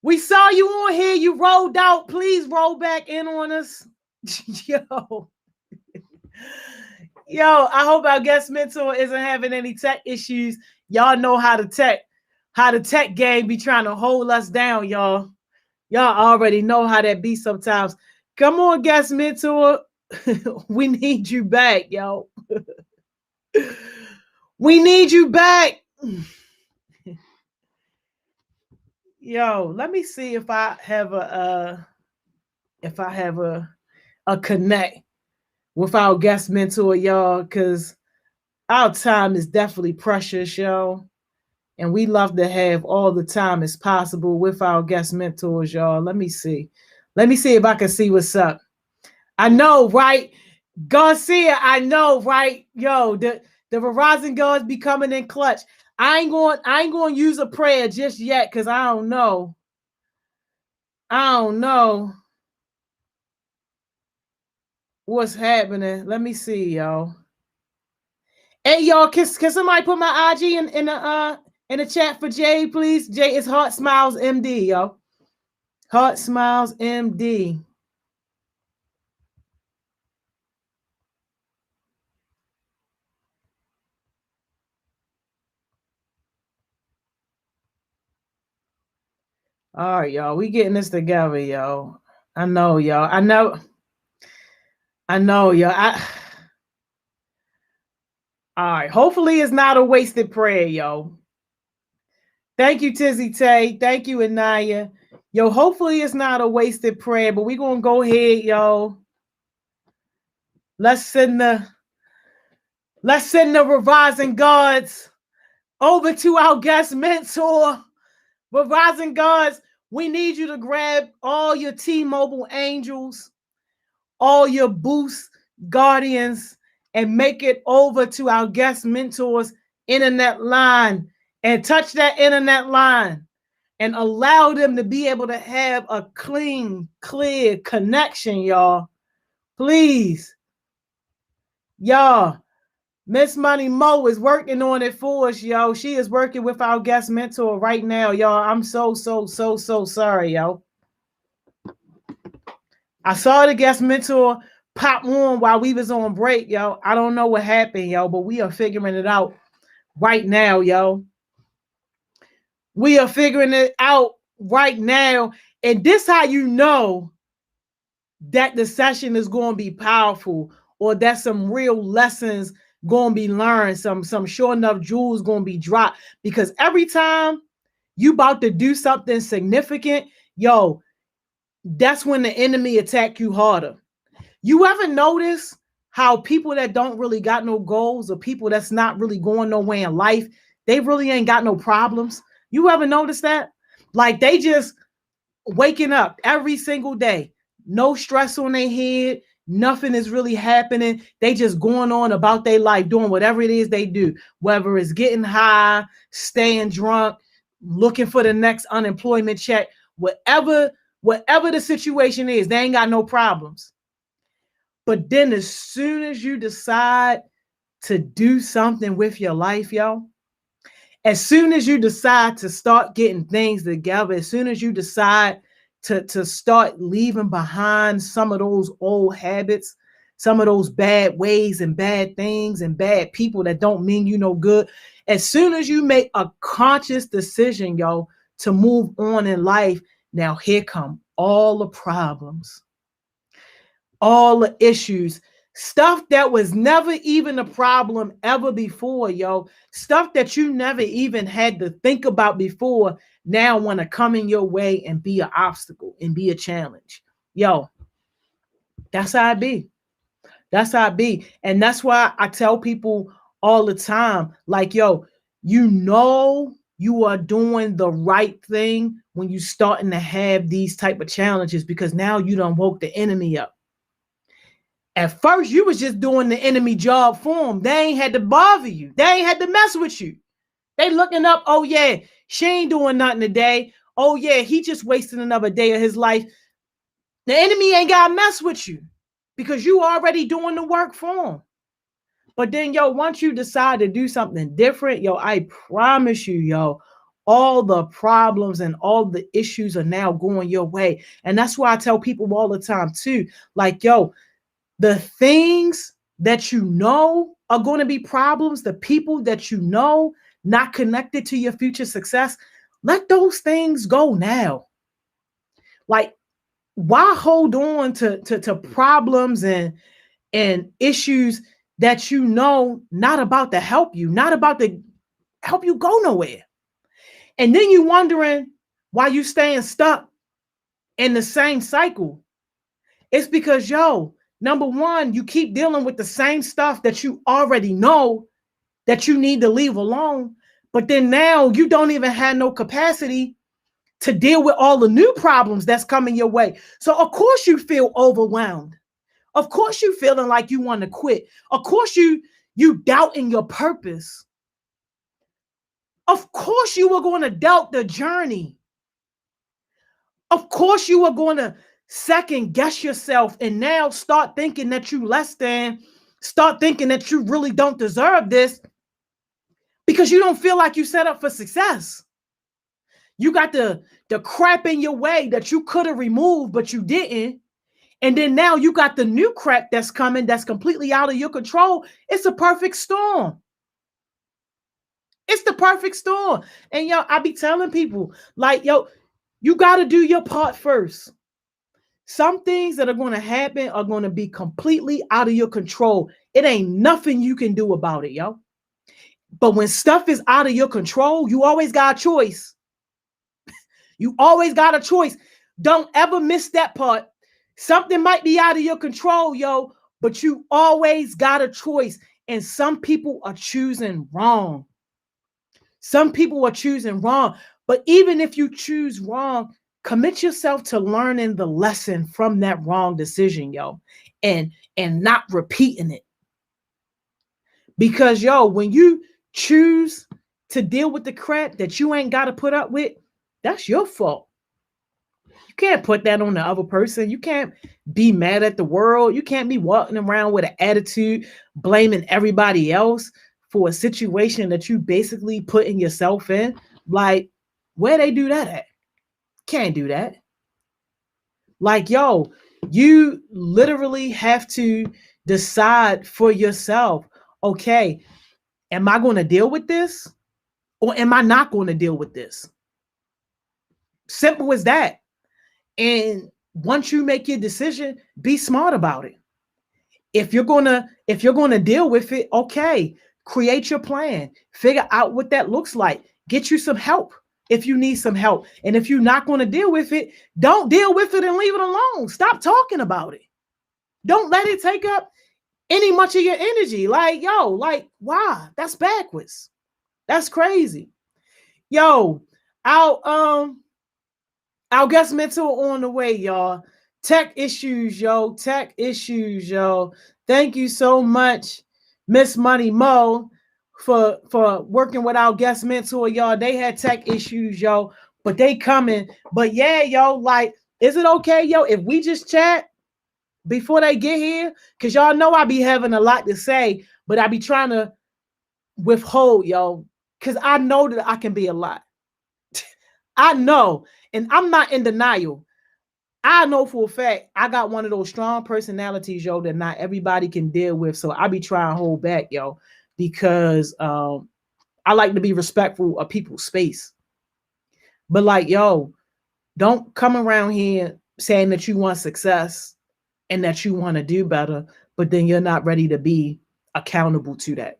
We saw you on here. You rolled out. Please roll back in on us. Yo, I hope our guest mentor isn't having any tech issues. Y'all know how the tech game be trying to hold us down, y'all. Y'all already know how that be sometimes. Come on, guest mentor. We need you back, yo. We need you back. Yo, let me see if I have a connect with our guest mentor, y'all, because our time is definitely precious, y'all. And we love to have all the time as possible with our guest mentors, y'all. Let me see if I can see what's up. I know, right? Garcia, I know, right? Yo, the Verizon guards be coming in clutch. I ain't going to use a prayer just yet, because I don't know. What's happening? Let me see, y'all. Hey, y'all, can somebody put my IG in the chat for Jay, please? Jay is Heart Smiles MD, yo. Heart Smiles MD. All right, y'all. We getting this together, yo. I know, y'all. All right. Hopefully it's not a wasted prayer, yo. Thank you, Tizzy Tay. Thank you, Anaya. Yo, hopefully it's not a wasted prayer, but we're going to go ahead, yo. Let's send the Verizon guards over to our guest mentor. Verizon guards, we need you to grab all your T-Mobile angels, all your Boost guardians, and make it over to our guest mentors internet line and touch that internet line and allow them to be able to have a clean, clear connection, y'all. Please. Y'all, Miss Money Mo is working on it for us, yo. She is working with our guest mentor right now, y'all. I'm so sorry, yo. I saw the guest mentor pop on while we was on break, yo. I don't know what happened, yo, but we are figuring it out right now, yo. We are figuring it out right now, and this how you know that the session is going to be powerful, or that some real lessons going to be learned, some sure enough jewels going to be dropped. Because every time you about to do something significant, yo, that's when the enemy attack you harder. You ever notice how people that don't really got no goals, or people that's not really going nowhere in life, they really ain't got no problems? You ever notice that? Like, they just waking up every single day, no stress on their head, nothing is really happening. They just going on about their life, doing whatever it is they do, whether it's getting high, staying drunk, looking for the next unemployment check, whatever the situation is, they ain't got no problems. But then as soon as you decide to do something with your life, yo, as soon as you decide to start getting things together, as soon as you decide to start leaving behind some of those old habits, some of those bad ways and bad things and bad people that don't mean you no good, as soon as you make a conscious decision, yo, to move on in life, now here come all the problems, all the issues, stuff that was never even a problem ever before, yo. Stuff that you never even had to think about before now want to come in your way and be an obstacle and be a challenge. Yo, that's how it be. That's how it be. And that's why I tell people all the time, like, yo, you know you are doing the right thing when you starting to have these type of challenges, because now you done woke the enemy up. At first, you was just doing the enemy job for them. They ain't had to bother you. They ain't had to mess with you. They looking up, oh yeah, she ain't doing nothing today. Oh yeah, he just wasting another day of his life. The enemy ain't got to mess with you because you already doing the work for him. But then, yo, once you decide to do something different, yo, I promise you, yo, all the problems and all the issues are now going your way. And that's why I tell people all the time too, like, yo, the things that you know are going to be problems, the people that you know not connected to your future success, let those things go now. Like, why hold on to problems and issues that you know not about to help you, not about to help you go nowhere? And then you wondering why you staying stuck in the same cycle. It's because, yo, number one, you keep dealing with the same stuff that you already know that you need to leave alone. But then now you don't even have no capacity to deal with all the new problems that's coming your way. So of course you feel overwhelmed. Of course you feeling like you want to quit. Of course you doubting your purpose. Of course you are going to doubt the journey. Of course you are going to second guess yourself and now start thinking that you less than, start thinking that you really don't deserve this because you don't feel like you set up for success. You got the crap in your way that you could have removed, but you didn't. And then now you got the new crap that's coming that's completely out of your control. It's a perfect storm. It's the perfect storm. And yo, I be telling people, like, yo, you got to do your part first. Some things that are going to happen are going to be completely out of your control. It ain't nothing you can do about it, yo. But when stuff is out of your control, you always got a choice. You always got a choice. Don't ever miss that part. Something might be out of your control, yo, but you always got a choice. And some people are choosing wrong. Some people are choosing wrong. But even if you choose wrong, commit yourself to learning the lesson from that wrong decision, yo, and not repeating it. Because, yo, when you choose to deal with the crap that you ain't got to put up with, that's your fault. You can't put that on the other person. You can't be mad at the world. You can't be walking around with an attitude, blaming everybody else for a situation that you basically putting yourself in. Like, where they do that at? Can't do that. Like, yo, you literally have to decide for yourself, okay, am I going to deal with this or am I not going to deal with this? Simple as that. And once you make your decision, be smart about it. If you're gonna deal with it, okay, create your plan, figure out what that looks like, get you some help if you need some help. And if you're not going to deal with it, don't deal with it and leave it alone. Stop talking about it. Don't let it take up any much of your energy. Like, yo, like, why? That's backwards. That's crazy. Yo, our guest mentor on the way, y'all. Tech issues, yo. Tech issues, yo. Thank you so much, Miss Money Mo, for working with our guest mentor, y'all. They had tech issues, yo, but they coming. But yeah, yo, like, is it okay, yo, if we just chat before they get here? Because y'all know I be having a lot to say, but I be trying to withhold, yo, because I know that I can be a lot. I know, and I'm not in denial. I know for a fact I got one of those strong personalities, yo, that not everybody can deal with. So I be trying to hold back, yo, because I like to be respectful of people's space. But like, yo, don't come around here saying that you want success and that you want to do better, but then you're not ready to be accountable to that.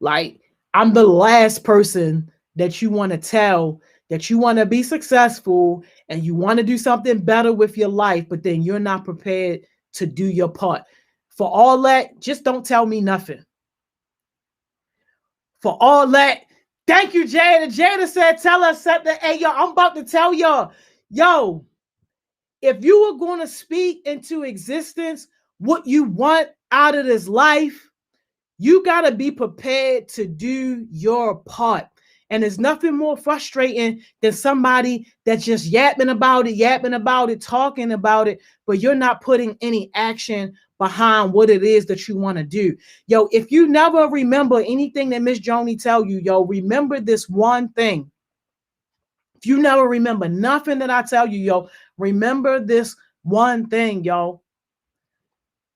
Like, I'm the last person that you want to tell that you want to be successful and you want to do something better with your life, but then you're not prepared to do your part. For all that, just don't tell me nothing. For all that, thank you, Jada. Jada said, tell us something. Hey, yo, I'm about to tell y'all, yo, if you are going to speak into existence what you want out of this life, you got to be prepared to do your part. And there's nothing more frustrating than somebody that's just yapping about it, talking about it, but you're not putting any action behind what it is that you want to do. Yo, if you never remember anything that Miss Joni tell you, yo, remember this one thing. If you never remember nothing that I tell you, yo, remember this one thing, yo.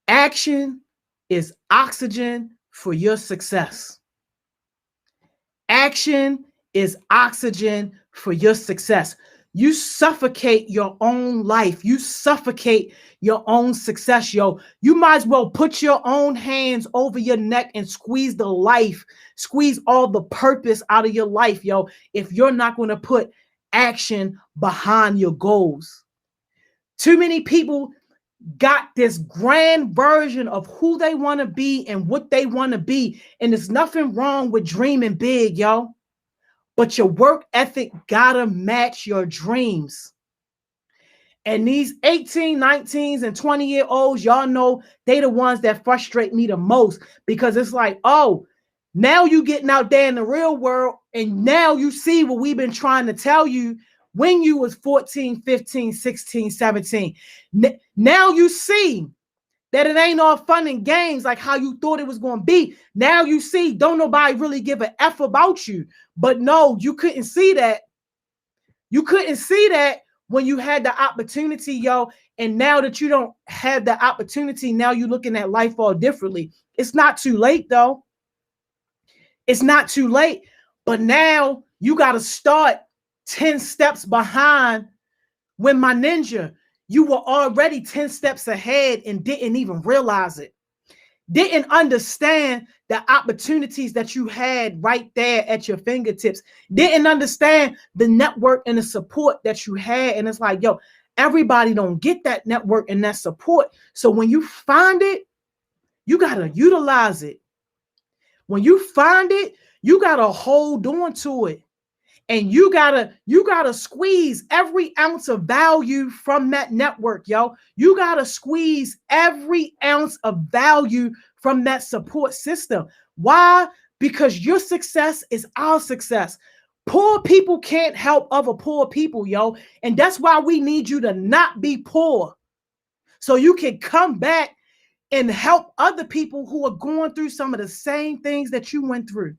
Action is oxygen for your success. Action is oxygen for your success. You suffocate your own life. You suffocate your own success, yo. You might as well put your own hands over your neck and squeeze the life, squeeze all the purpose out of your life, yo, if you're not going to put action behind your goals. Too many people got this grand version of who they want to be and what they want to be. And there's nothing wrong with dreaming big, yo. But your work ethic gotta match your dreams. And these 18, 19s, and 20-year-olds, y'all know they the ones that frustrate me the most, because it's like, oh, now you getting out there in the real world and now you see what we've been trying to tell you when you was 14, 15, 16, 17. Now you see that it ain't all fun and games like how you thought it was going to be. Now you see, don't nobody really give a F about you. But no, you couldn't see that. You couldn't see that when you had the opportunity, yo. And now that you don't have the opportunity, now you're looking at life all differently. It's not too late, though. It's not too late. But now you got to start 10 steps behind when my ninja, you were already 10 steps ahead and didn't even realize it. Didn't understand the opportunities that you had right there at your fingertips. Didn't understand the network and the support that you had. And it's like, yo, everybody don't get that network and that support. So when you find it, you got to utilize it. When you find it, you got to hold on to it. And you gotta squeeze every ounce of value from that network, yo. You gotta squeeze every ounce of value from that support system. Why? Because your success is our success. Poor people can't help other poor people, yo. And that's why we need you to not be poor, so you can come back and help other people who are going through some of the same things that you went through.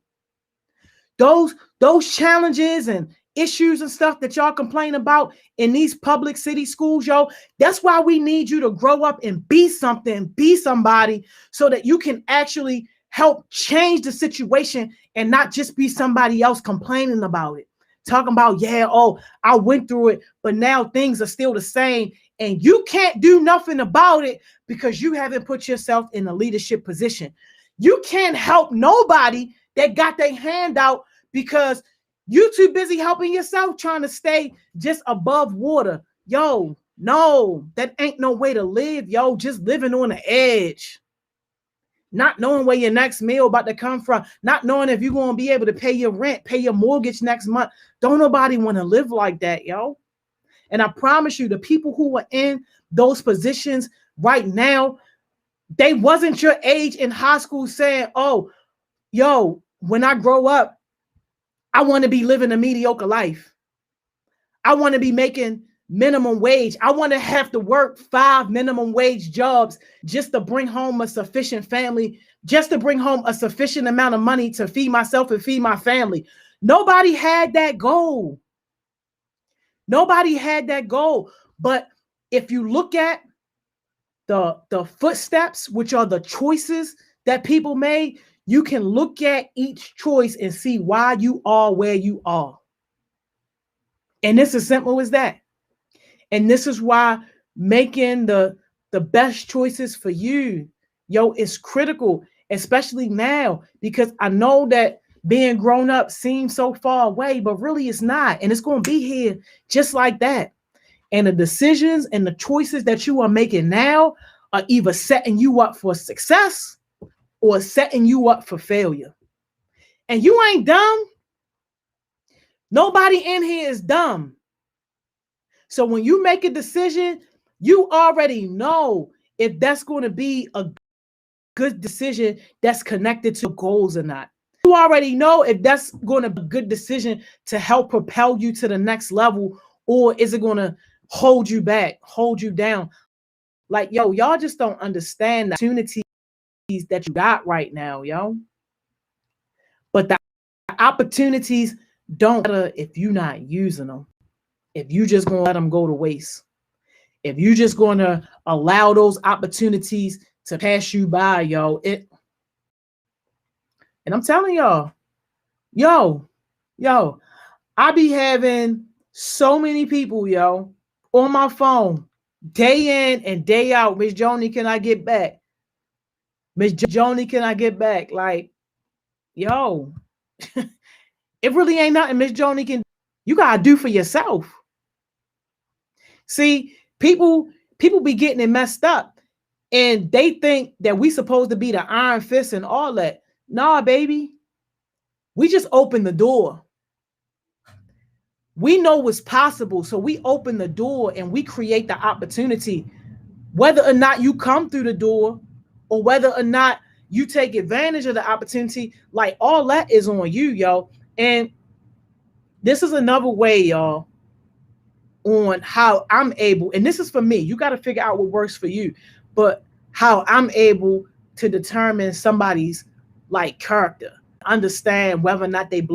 Those challenges and issues and stuff that y'all complain about in these public city schools, yo, that's why we need you to grow up and be something, be somebody, so that you can actually help change the situation and not just be somebody else complaining about it. talking about, yeah, oh, I went through it, but now things are still the same. And you can't do nothing about it because you haven't put yourself in a leadership position. You can't help nobody that got their hand out because you too busy helping yourself trying to stay just above water. Yo, no, that ain't no way to live, yo. Just living on the edge. Not knowing where your next meal about to come from. Not knowing if you're going to be able to pay your rent, pay your mortgage next month. Don't nobody want to live like that, yo. And I promise you, the people who are in those positions right now, they wasn't your age in high school saying, oh, yo, when I grow up, I want to be living a mediocre life. I want to be making minimum wage. I want to have to work 5 minimum wage jobs just to bring home a sufficient family, just to bring home a sufficient amount of money to feed myself and feed my family. Nobody had that goal. Nobody had that goal. But if you look at the footsteps, which are the choices that people made, you can look at each choice and see why you are where you are. And it's as simple as that. And this is why making the best choices for you, yo, is critical, especially now, because I know that being grown up seems so far away, but really it's not. And it's going to be here just like that. And the decisions and the choices that you are making now are either setting you up for success or setting you up for failure. And you ain't dumb. Nobody in here is dumb. So when you make a decision, you already know if that's going to be a good decision that's connected to goals or not. You already know if that's going to be a good decision to help propel you to the next level, or is it going to hold you back, hold you down? Like, yo, y'all just don't understand the opportunities that you got right now, yo. But the opportunities don't matter if you're not using them. If you just going to let them go to waste. If you just going to allow those opportunities to pass you by, yo, and I'm telling y'all, yo, I be having so many people, yo, on my phone, day in and day out. Miss Joni, can I get back? Miss Joni, can I get back? Like, yo, it really ain't nothing Miss Joni can. You gotta do for yourself. See, people be getting it messed up, and they think that we supposed to be the iron fist and all that. Nah, baby. We just open the door. We know what's possible, so we open the door and we create the opportunity. Whether or not you come through the door or whether or not you take advantage of the opportunity, like all that is on you, yo. And this is another way, y'all, on how I'm able, and this is for me, you got to figure out what works for you, but how I'm able to determine somebody's like character, understand whether or not they